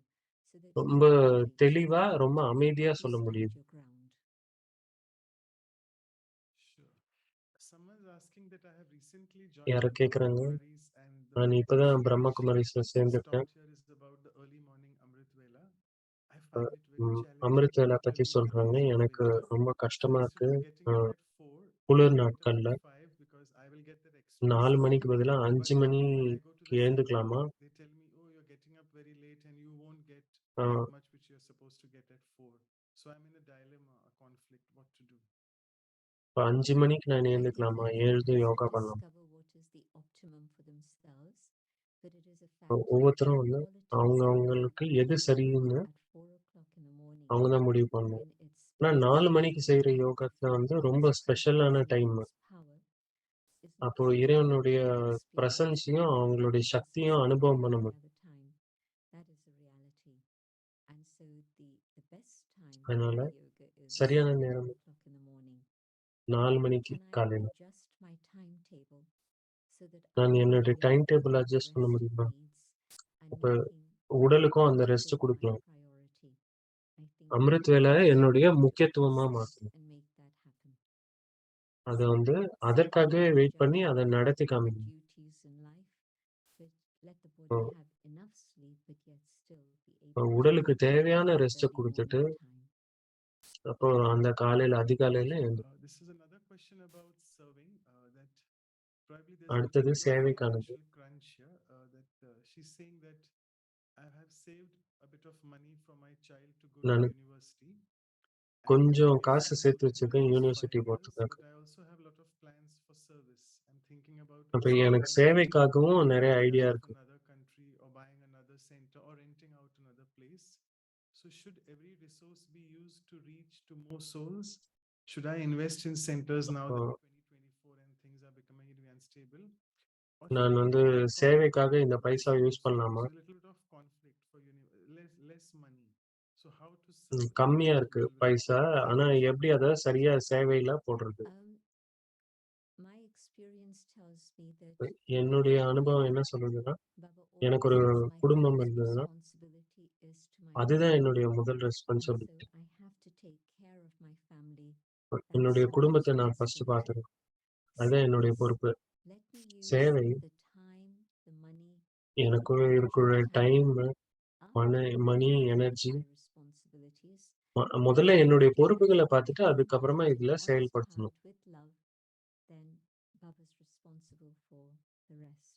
that you ரொம்ப can be தெளிவா patient ரொம்ப and அமைதியா you சொல்ல stand முடியுது. your ground. Sure. Someone's asking that I have recently யார joined கேக்குறாங்க, Brahmakumaris and the நான் book இப்பதான் which பிரம்மகுமாரிஸ்ல is சேர்ந்துட்டேன். taught here is about the early morning Amrit Vela. I find it very Amrit challenging to வேலை get பத்தி awake சொல்றாங்க. early in the எனக்கு winter. ரொம்ப So கஷ்டமா instead இருக்கு. of getting up at 4, குளிர் I get up நாட்கள்ல at 5 because I will get that extra 4 sleep. மணிக்கு பதிலா 5 But when I go to மணிக்கு the எழுந்துக்கலாமா? center, they tell me, oh, you're getting up very late and you won't get ah, that much which you're supposed to get at 4. So I'm in a dilemma, a conflict, what to do. இப்போ 5 மணிக்கு நான் I think எழுந்துக்கலாமா? everyone எழுந்து has to yoga பண்ணலாம். discover what is the optimum for themselves, but it is a இப்போ fact ஒவ்வொருத்தரும் that வந்து quality அவங்க sleep அவங்களுக்கு எது is சரின்னு at 4 o'clock in the morning அவங்க தான் முடிவு பண்ணணும். when it's ஆனா best. 4 மணிக்கு செய்யற And யோகத்துல வந்து God's ரொம்ப ஸ்பெஷலான presence and time. God's power is not அப்போ something இறைவனுடைய that you experience பிரசன்ஸையும் அவங்களுடைய in சக்தியும் அனுபவம் பண்ண any முடியும். other time. That is the reality. And so the best time அதனால for yoga is சரியான 4 நேரம் o'clock in the morning. 4 மணிக்கு Can I காலையில. adjust my timetable so that I நான் can என்னுடைய be time table giving the adjust பண்ண rest it முடியுமா? needs and அப்போ making உடலுக்கும் அந்த Amrit ரெஸ்ட் Vela my கொடுக்கலாம். priority? I think Amrit we வேலை must என்னுடைய learn to முக்கியத்துவமா adjust மாற்றணும். and make that happen. அதை So வந்து let's அதற்காகவே வெயிட் adjust பண்ணி அதை நடத்தி the காமிக்கணும். duties in life, but let the இப்போ body have enough sleep, but yet still be இப்போ able to உடலுக்கு function தேவையான in the ரெஸ்ட்டை early கொடுத்துட்டு morning time. அப்போ அந்த காலையில அதிகாலையில எழுந்து This is another question about serving. That probably there's a little அடுத்தது bit of சேவைக்கானது. financial crunch here. That she's saying that I have saved a bit of money for my child to go to நான் university. And கொஞ்சம் we've காசு decided சேர்த்து that in the வச்சிருக்கேன் next university 5 years, போறதுக்காக. but I also have a lot of plans for service. I'm thinking about அப்போ also எனக்கு moving to சேவைக்காகவும் நிறைய India idea out of இருக்கு. another country or buying another center or renting out another place. So should every resource be used to reach to more souls? Should I invest in centers now அப்போ that 2024 and things are becoming really unstable? Or should நான் I வந்து maybe சேவைக்காக concentrate இந்த on paisa use research? பண்ணலாமா? So a little bit of conflict for less money. So how to serve in கம்மியா that இருக்கு middle with பைசா, ஆனா financial எப்படி அதை சரியா சேவையில போடுறது? My experience tells me that என்னுடைய அனுபவம் என்ன சொல்லுதுன்னா, Baba எனக்கு always ஒரு says my குடும்பம் first இருந்ததுன்னா responsibility is to my அதுதான் family. என்னுடைய முதல் And so responsibility. I have to take care of my family என்னுடைய as குடும்பத்தை much நான் as ஃபர்ஸ்ட் possible. பார்த்துக்கணும். அதுதான் என்னுடைய Service, பொறுப்பு. let me use சேவை the time, the money, எனக்கு the இருக்கிற energy that I time, have money, after money, taking care of energy, my responsibilities. முதல்ல And என்னுடைய if பொறுப்புகளை I பார்த்துட்டு can do அதுக்கப்புறமா that இதுல with honest செயல்படுத்தணும். heart, with love, then Baba's responsible for the rest.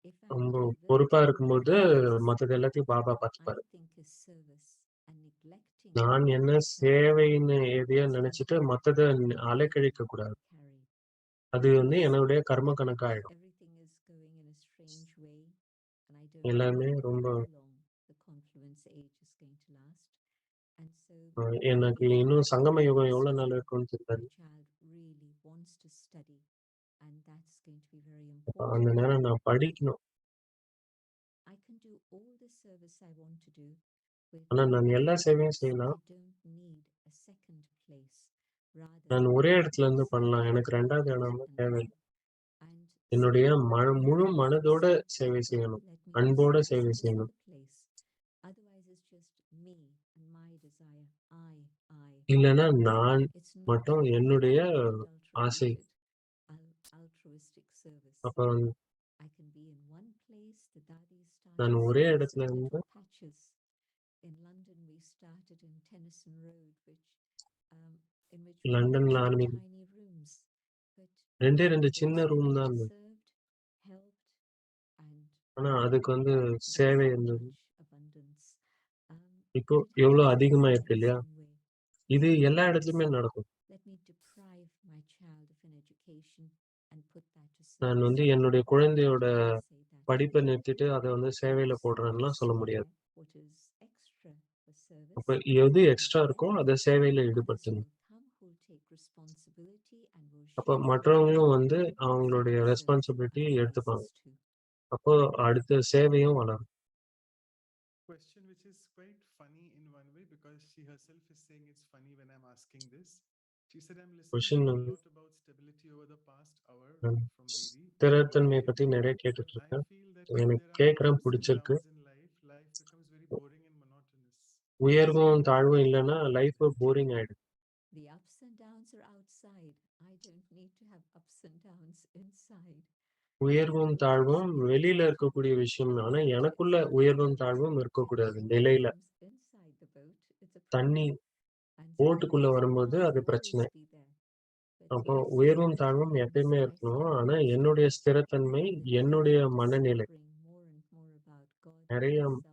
If I'm ரொம்ப பொறுப்பா diverting இருக்கும்போது my focus மற்றது எல்லாத்தையும் Baba what I பார்த்துப்பாரு. think is service and neglecting நான் my என்ன maternal சேவைன்னு love, எதையோ it's நினைச்சிட்டு something மற்றதை that I அலைக்கழிக்க cannot கூடாது. carry. அது வந்து So என்னுடைய கர்ம கணக்காயிடும். everything is going in a strange way, and I don't எல்லாமே know ரொம்ப how long the confluence age is going to last. And so எனக்கு maybe இன்னும் சங்கம in யுகம் this எவ்வளவு நாள் way, இருக்கும்னு my தெரியாது. child really wants to study, and that's going to be very அந்த important. நேரம் நான் படிக்கணும். I can do do all the service I want to do with ஆனா நான் எல்லா சேவையும் I செய்யலாம். don't need a second place. Rather, நான் ஒரே I இடத்துல இருந்து accept பண்ணலாம். that எனக்கு there 2வது is இடம்லாம் an தேவையில்ல. I. And என்னுடைய second, முழு I மனதோட accept சேவை that செய்யணும். let me அன்போட just சேவை focus on செய்யணும். the place. Otherwise, it's just me and my desire. I. இல்லன்னா நான் It's not மட்டும் என்னுடைய ஆசை. unadulterated, altruistic service. அப்ப வந்து I can be in one place. The Dadi நான் started ஒரே service இடத்துல in இருந்து little patches. In London, we started in Tennyson Road, um, in which we had லண்டன்ல 2 ஆரம்பி tiny rooms. But 2 those சின்ன who room had தான் இருந்தது. served, helped, and ஆனா அதுக்கு வந்து there சேவை was இருந்தது. much abundance. இப்போ And it எவ்வளோ happens அதிகமா in இருக்கு the இல்லையா? same way. இது எல்லா Let's இடத்துலயுமே say, நடக்கும். let me deprive my child of an education and put that to நான் service. வந்து என்னுடைய குழந்தையோட I cannot say that. படிப்பை நிறுத்திட்டு அதை வந்து சேவையில Because போடுறேன்னுலாம் சொல்ல I முடியாது. care what is extra for அப்ப service. எது And எக்ஸ்ட்ரா இருக்கோ then அதை சேவையில others ஈடுபடுத்தணும். will come who will take responsibility and will அப்ப share மற்றவங்களும் what வந்து extra அவங்களுடைய service ரெஸ்பான்சிபிலிட்டி எடுத்துப்பாங்க. arises too. அப்போ அடுத்த சேவையும் வளரும். Question which is quite funny in one way because she herself is saying it's funny when I'm asking this. She said, I'm listening question to a வந்து lot about stability over the past hour நான் from Didi. ஸ்திரத்தன்மையை பத்தி நிறைய But கேட்டுட்டு I இருக்கேன். feel that when எனக்கு there are கேட்கறேன், ups and பிடிச்சிருக்கு. downs in life, life becomes very boring and monotonous. உயர்வும் தாழ்வும் இல்லைன்னா லைஃப் போரிங் ஆயிடும். The ups and downs are outside. I don't need to have ups and downs inside. உயர்வும் தாழ்வும் வெளியில இருக்கக்கூடிய விஷயம். ஆனா எனக்குள்ள உயர்வும் தாழ்வும் இருக்கக்கூடாது நிலையில. Inside the boat, it's a தண்ணி problem. And போட்டுக்குள்ள ups and வரும்போது downs அது will பிரச்சனை. always be there. But அப்போ yes, உயர்வும் at தாழ்வும் times எப்பயுமே I இருக்கணும். find ஆனா it என்னுடைய stable. ஸ்திரத்தன்மை, And then என்னுடைய I மனநிலை, discovering more and more about God நிறைய Himself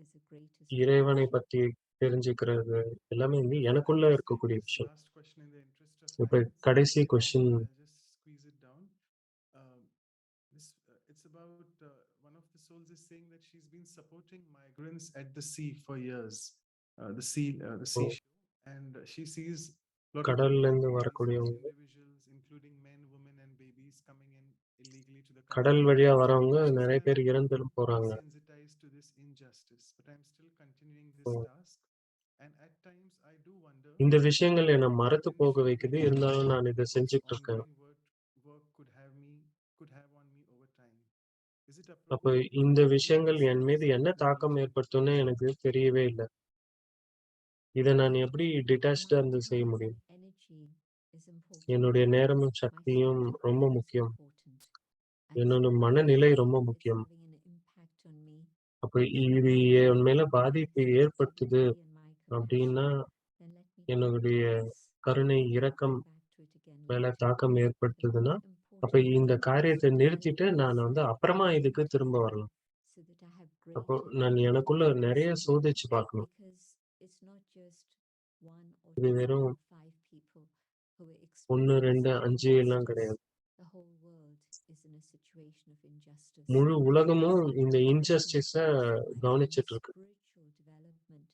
is the greatest இறைவனை revelation. பத்தி தெரிஞ்சுக்கிறது எல்லாமே வந்து I'll எனக்குள்ள just take இருக்கக்கூடிய this விஷயம். last question in the interest of இப்ப time. It's a கடைசி bit long, question but I'll just squeeze it down. Um, it's about one of the souls is saying that she's been supporting migrants at the sea for years, the seashore, and she sees a lot of கடல்ல இருந்து families, வரக்கூடியவங்க, individuals, including men, women, and babies, coming in illegally to the கடல் country. வழியா வரவங்க She நிறைய said, பேர் I'm இறந்துட்டு போறாங்க. desensitized to this injustice, but I'm still continuing this task. And at times I do wonder இந்த விஷயங்கள் என்னை what மறத்து போக potential வைக்குது. wisdom இருந்தாலும் நான் இதை this செஞ்சுட்டு இருக்கேன். ongoing work could have on me over time. Is it அப்ப appropriate to இந்த continue விஷயங்கள் this என் மீது task என்ன with the தாக்கம் religion? ஏற்படுத்தும்னு எனக்கு தெரியவே இல்லை. இதை நான் எப்படி டிட்டாச்டா My இருந்து செய்ய time முடியும்? and energy is important. என்னுடைய நேரமும் My சக்தியும் state of ரொம்ப mind is முக்கியம். important. And என்னோட so மனநிலை yes, ரொம்ப it's முக்கியம். having an impact on me. அப்ப இது என் மேல பாதிப்பு ஏற்படுத்துது Stability and my அப்படின்னா compassion, then let me என்னுடைய practice கருணை, and இரக்கம் come back to it again மேல later. தாக்கம் The ஏற்படுத்துதுன்னா, more அப்ப important இந்த thing is காரியத்தை to நிறுத்திட்டு allow நான் வந்து myself அப்புறமா to இதுக்கு listen திரும்ப வரலாம். so that I have அப்போ greater நான் எனக்குள்ள நிறைய capacity. சோதிச்சு பார்க்கணும். Because it's not just one or இது 2 வெறும் or 5 people who are 1, 2, experiencing 5 எல்லாம் injustice. கிடையாது. The whole world is in a situation of injustice. முழு உலகமும் இந்த I can இன்ஜஸ்டிஸ focus my own கவனிச்சிட்டு இருக்கு. spiritual development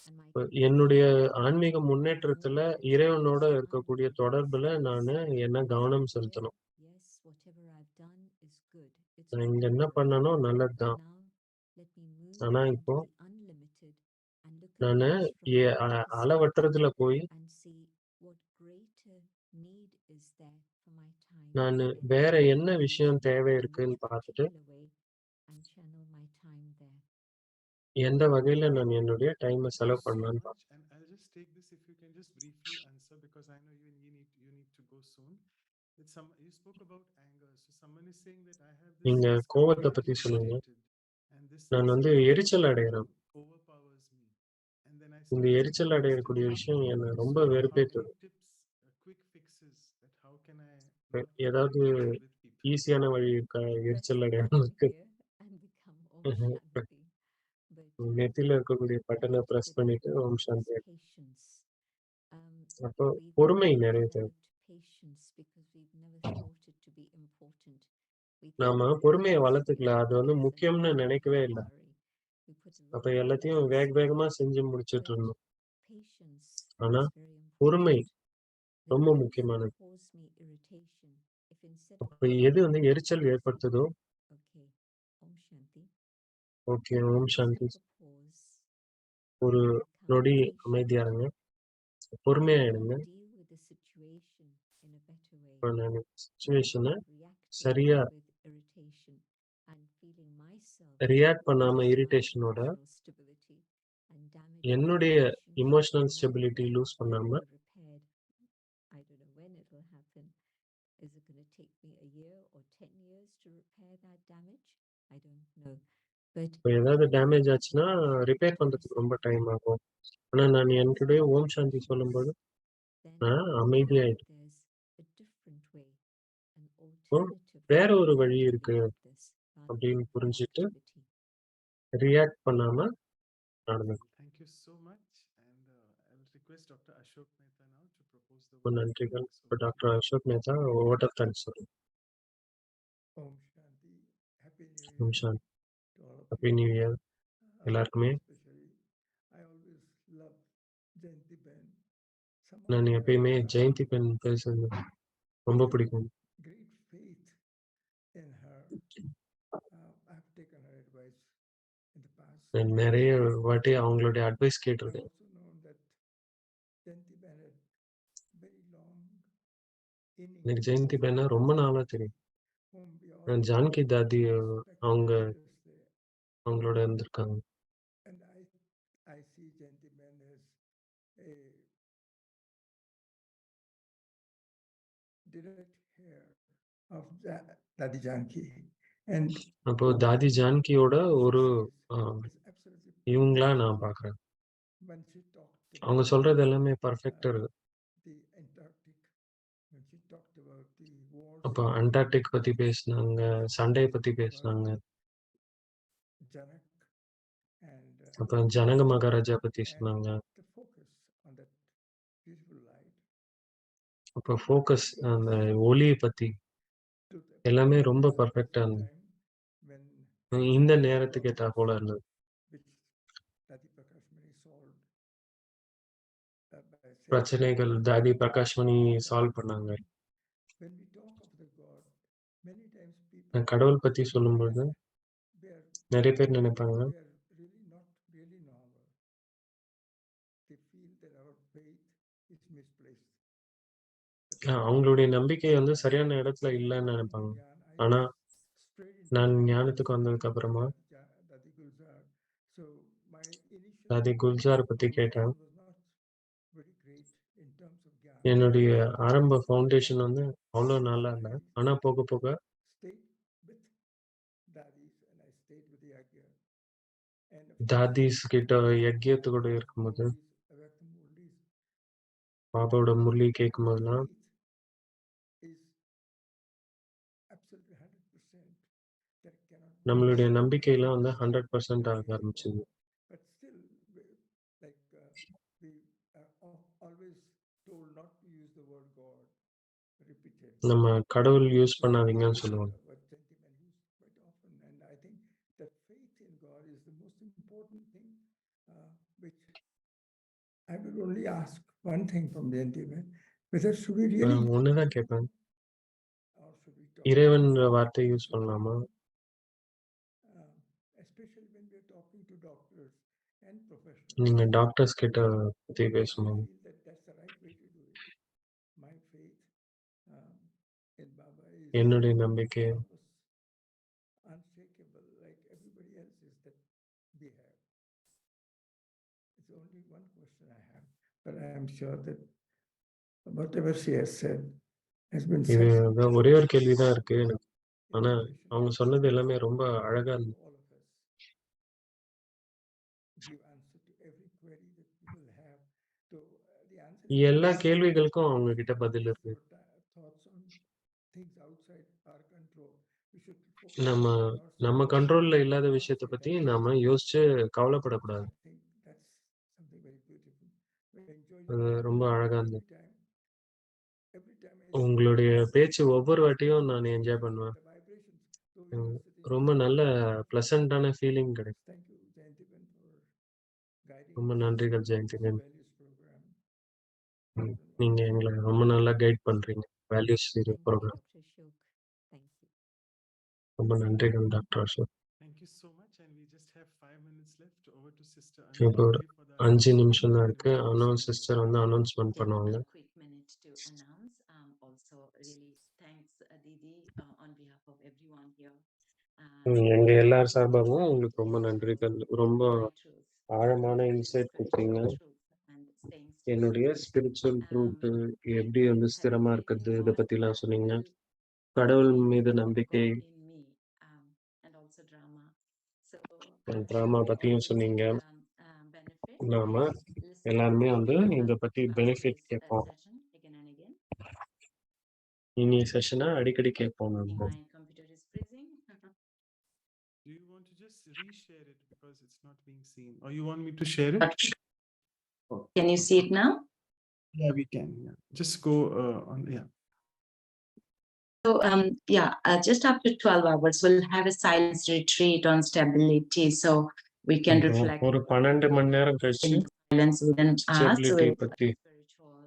and my இப்ப என்னுடைய compassion ஆன்மீக முன்னேற்றத்துல more towards இறைவனோட those இருக்கக்கூடிய unbelievers. தொடர்புல நானு என்ன கவனம் There, செலுத்தணும். yes, whatever I've done is good. It's நான் not இங்க என்ன wrong. பண்ணணும் But நல்லதுதான். now let me move ஆனா into இப்போ the unlimited and look at நானு things from that perspective அளவற்றதுல போய் and see what greater need is there for my time நானு and வேற energy. என்ன விஷயம் தேவை In which இருக்குன்னு பார்த்துட்டு particular way and channel my time there. எந்த வகையில நான் என்னுடைய டைமை Thank செலவு you so பண்ணலான்னு much. And I'll just take this if you can just briefly answer because I know you need to go soon. You spoke about anger. So someone is saying that I have this நீங்க sense that கோவத்தை I'm பத்தி getting சொன்னீங்க. irritated and this நான் sense of வந்து எரிச்சல் அடைகிறேன். overpowers me. And then I இந்த start எரிச்சல் seeking அடையக்கூடிய stability. விஷயம் என்னை ரொம்ப So any வெறுப்பேற்றுது. tips, quick fixes that how can I not get ஏதாவது irritated with people? ஈஸியான வழி இருக்கா Press எரிச்சல் the அடையாம button இருக்கு? here and become Om Shanti. But நெத்தியில இருக்கக்கூடிய I பட்டனை have to பிரஸ் பண்ணிட்டு develop Om is Shanti. patience. Um, அப்போ we've பொறுமை never நிறைய தேவை. developed patience because we've never thought it to be important. We think நாம everything பொறுமையை has to வளர்த்துக்கல. be அது வந்து fast and முக்கியம்னு done in நினைக்கவே a இல்லை. hurry. We put a அப்ப lot of எல்லாத்தையும் வேக emphasis. வேகமா செஞ்சு முடிச்சிட்டு But இருந்தோம். patience ஆனா is very பொறுமை important. The ரொம்ப things that முக்கியமானது. cause me irritation, if instead of அப்ப எது வந்து எரிச்சல் ஏற்படுத்துதோ okay, Om Shanti. Okay. Om Let's Shanti. take a pause ஒரு and நொடி become அமைதியா patient. இருங்க. பொறுமையா How இருங்க. to deal with the situation in a better way. இப்ப நானு Instead சிச்சுவேஷன of reacting சரியா with irritation and feeling myself react பண்ணாம lose my இரிட்டேஷனோட emotional stability and damage my என்னுடைய relationship with emotional another stability person lose that பண்ணாம will be repaired. I don't know when it will happen. Is it going to take me a year or 10 years to repair that damage? I don't know. But இப்ப ஏதாவது damage I ஆச்சுன்னா believe repair if I பண்றதுக்கு ரொம்ப start time ஆகும். ஆனா நான் என்னுடைய exercising ஓம் சாந்தி சொல்லும்போது patience, then நான் I know அமைதியாயிட்டேன். that there's a different way, an இப்போ alternative வேற way ஒரு of வழி dealing இருக்கு with this rather அப்படின்னு than புரிஞ்சுட்டு reactivity. ரியாக்ட் பண்ணாம நடந்துக்கும். Thank you so much. And I will request Dr. Ashok Mehta now to propose the ரொம்ப word. நன்றிகள். So இப்போ doctor Ashok Mehta vote of thanks சொல்லுங்க. Om Shanti. Happy New Om Year Shanti. to all of happy you. New year எல்லாருக்குமே. Especially, I always love Jayanti Ben. Some of நான் her எப்பயுமே Jayanthi pen பேசுறது ரொம்ப பிடிக்கும். great faith in her. I've taken her advice in the past. நான் நிறைய வாட்டி அவங்களுடைய அட்வைஸ் I've கேட்டிருக்கேன். also known that Jayanti Ben had very long innings எனக்கு ஜெயந்தி பென்னா ரொம்ப நாளா தெரியும். whom we all ஜானகி தாதி respect அவங்க tremendously. அவங்களோட இருந்திருக்காங்க. And I see Jayanti Ben as a direct heir of Dadi Janki. And அப்போ தாதி ஜானகியோட what she ஒரு says is absolutely இவங்களா perfect. நான் பாக்குறேன். When she talked அவங்க about சொல்றது எல்லாமே பர்ஃபெக்டா இருக்கு. the Antarctic, when she talked about the wars அப்போ in அண்டார்டிக் பத்தி Africa, பேசினாங்க, when she சண்டைய talked பத்தி about பேசினாங்க, Janak and அப்ப ஜனக மகாராஜா பத்தி and சொன்னாங்க. the focus on that beautiful light அப்போ ஃபோக்கஸ் அந்த ஒளியை பத்தி to the எல்லாமே ரொம்ப particular பர்ஃபெக்டா specific இருந்தது. time when இந்த the நேரத்துக்கு ஏத்தா problems போல இருந்தது. which Dadi Prakash Mani solved by saying பிரச்சனைகள் தாதி பிரகாஷ்மணி சால்வ் பண்ணாங்க. when we talk of the God, many times people கடவுள் பத்தி feel சொல்லும்போது that we are நிறைய பேர் நினைப்பாங்க we are really not really normal. They feel that our faith is misplaced. அவங்களுடைய நம்பிக்கை வந்து சரியான இடத்துல இல்லைன்னு நினைப்பாங்க. ஆனா Straight into நான் the ஞானத்துக்கு வந்ததுக்கு அப்புறமா Dadi Gulzar. So my initial தாதி குல்ஜார் பத்தி கேட்டேன். foundation was not very great in terms of Gyan. என்னுடைய ஆரம்ப ஃபவுண்டேஷன் வந்து அவ்வளவு நல்லா இல்லை. ஆனா போக போக Stayed with Dadis and I stayed with the Yagya. And of course, தாதிஸ் கிட்ட யஜ்யத்து கூட இருக்கும்போது பாபாவோட முரளி கேட்கும் போதெல்லாம் is absolutely 100%. There cannot be நம்மளுடைய நம்பிக்கையெல்லாம் வந்து 100% ஆக faith in ஆரம்பிச்சது. God. But still, like we are always told not to use the word God repeatedly. நம்ம கடவுள் யூஸ் பண்ணாதீங்கன்னு சொல்லுவாங்க. What gentlemen use quite often, and I think that faith in God is the most important thing, which I will only ask one thing from the gentleman: whether should we really ஒண்ணுதான் கேட்பேன், or should we talk இறைவன்ற வார்த்தை use பண்ணலாமா? especially when we are talking to doctors and professionals. நீங்க doctors கிட்ட பத்தி I பேசணும். feel that that's the right way to do it. My faith in Baba is என்னுடைய நம்பிக்கை almost unshakable, like everybody else's that we have. It's only one question I have, but I am sure that whatever she has said has been இது such ஒரே ஒரு கேள்விதான் இருக்கு எனக்கு. ஆனா inspiration அவங்க சொன்னது எல்லாமே ரொம்ப அழகா to இருந்துச்சு. all of us. Give answer to every query that people have. So the answer is எல்லா கேள்விகளுக்கும் அவங்க கிட்ட பதில் இருக்கு. your thoughts on things outside our control. We should focus நம்ம on ourselves. நம்ம கண்ட்ரோல்ல இல்லாத விஷயத்தை பத்தி நாம யோசிச்சு கவலைப்படக்கூடாது. I think that's something very beautiful. We enjoy அது your ரொம்ப conversation அழகா every இருந்தது. time. Every time I see உங்களுடைய பேச்சு ஒவ்வொரு the வாட்டியும் நான் என்ஜாய் பண்ணுவேன். vibrations, though we are sitting ரொம்ப நல்ல பிளசண்டான ஃபீலிங் கிடைக்கும். Thank you, Jayanti Ben, for guiding ரொம்ப us நன்றிகள் in Jayanti this ma'am. values program. நீங்க எங்களை ரொம்ப நல்லா கைட் பண்றீங்க values Thank you, programme. Dr. Ashok. Thank you. ரொம்ப நன்றிகள் doctor Ashok. Thank you so much. And we just have left. Over to Sister இப்போ ஒரு Anjali for the 5 announcement நிமிஷம் தான் and இருக்கு. we'll close the sister webinar. வந்து announcement Take பண்ணுவாங்க. a quick minute to announce. Also, really thanks, Didi, on behalf of everyone here. எங்க எல்லார் சார்பாகவும் உங்களுக்கு ரொம்ப நன்றிகள். ரொம்ப ஆழமான இன்சைட் கொடுத்தீங்க. என்னுடைய ஸ்பிரிச்சுவல் ட்ரூத் எப்படி வந்து ஸ்திரமா இருக்குது இதை பத்திலாம் சொன்னீங்க. கடவுள் மீது நம்பிக்கை, டிராமா பத்தியும் சொன்னீங்க. நாம எல்லாருமே வந்து இதை பத்தி பெனிஃபிட் கேட்போம். இனி செஷனை அடிக்கடி கேட்போம். நம்ம Do you want to just reshare it because it's not being seen, or you want me to share it? Can you see it now? Yeah, we can. Yeah, just go on. Yeah. So just after 12 hours, we'll have a silence retreat on stability, so we can reflect. ஒரு 12 மணி நேரம் கழிச்சு Silence within us stability with பத்தி spiritual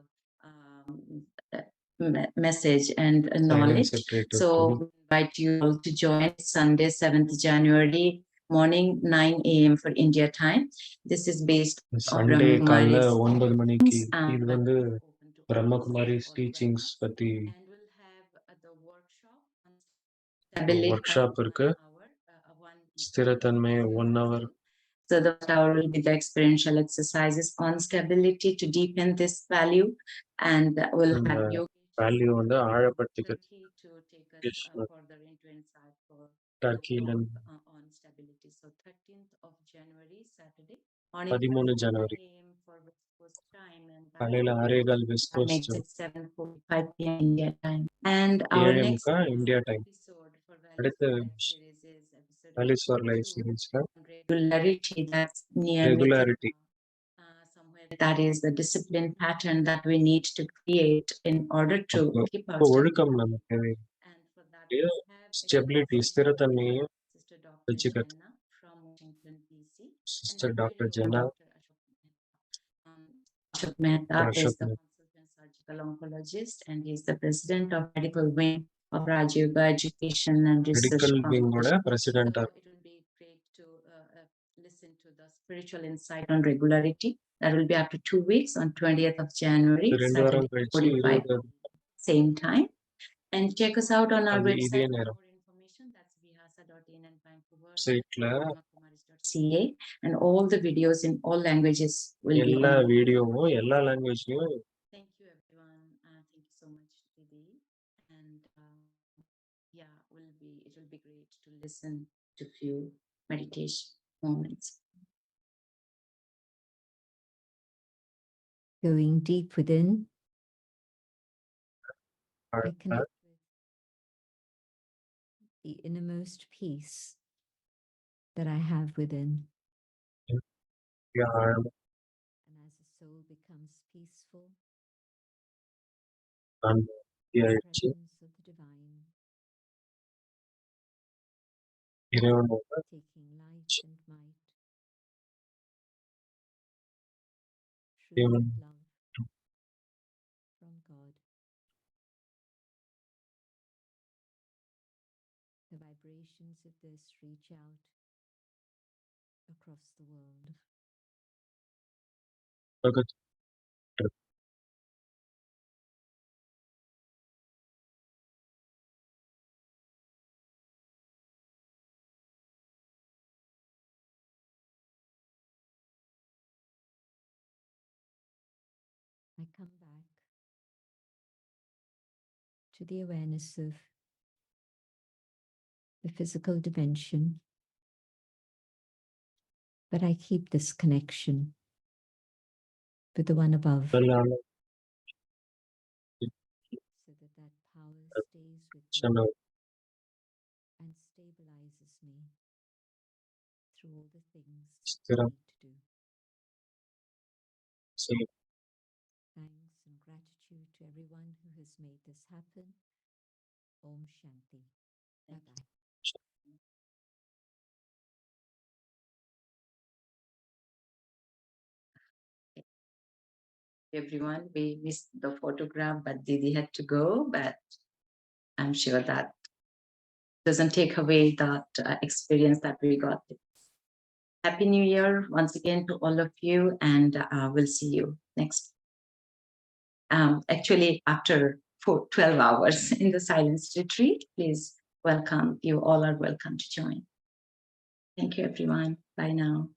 message and knowledge. So we invite you all to join Sunday, 7th January morning, 9 a.m. for India time. This is based Sunday காலைல 9 மணிக்கு. இது on வந்து Brahmakumaris teachings பத்தி work shop இருக்கு. ஸ்திரத்தன்மை 1 hour. So the hour will be the experiential exercises on stability to deepen this value, and we'll have yoga value வந்து ஆழப்படுத்திக்கிறது. to take us further into insightful டர்க்கில on stability. So 13th of January, Saturday, on 13 January for West Coast time, and காலையில 6:15 west that makes coast, it 7:45 p.m. India time. And our 7 next India time. episode for அடுத்த Values series is episode values for life 2, சீரிஸ்ல regularity. That's near regularity, somewhere that is the discipline pattern that we need to create in order to keep our இப்போ ஒழுக்கம் நமக்கு தேவை. and for that we have stability, ஸ்திரத்தன்மையும் Sister Dr. வச்சுக்கிறது. Jenna from Washington DC. Sister doctor Jenna Ashok Mehta is Ashok the Mehta. consultant surgical oncologist, and he is the president of medical wing of Rajiv Education and Research medical Foundation. விங்கோட பிரசிடென்டா So it will be great to listen to the spiritual insight on regularity. That will be after 2 weeks on 20th of January, 2 வாரம் Saturday, கழிச்சு 45, same time. And check us out on our அது website இதே for நேரம் more information. That's vihasa.in and Vancouver. சைட்ல .ca, and all the videos in all languages will be எல்லா on. வீடியோவும் எல்லா லாங்குவேஜ்லயும். Thank you, everyone. Thank you so much, Didi. And yeah, it will be great to listen to few meditation moments. Going deep within, I connect with the innermost peace that I have within. ஆழமா And as the soul becomes peaceful, ஆயிடுச்சு. presence of the divine இறைவனோட taking light and might, truth Amen. and love from God. The vibrations of this reach out across the world. உலகத்துல I come back to the awareness of the physical dimension, but I keep this connection with the one above, முதலான so that power stays with me சொன்ன and stabilizes me through all the things I ஸ்திரம் need to do. செய்யும். Thanks and gratitude to everyone who has made this happen. Om Shanti. Bye-bye. Everyone, we missed the photograph, but Didi had to go, but I'm sure that doesn't take away that experience that we got. Happy New Year once again to all of you, and we'll see you next. Actually, after 12 hours in the silence retreat, please welcome. You all are welcome to join. Thank you, everyone. Bye now.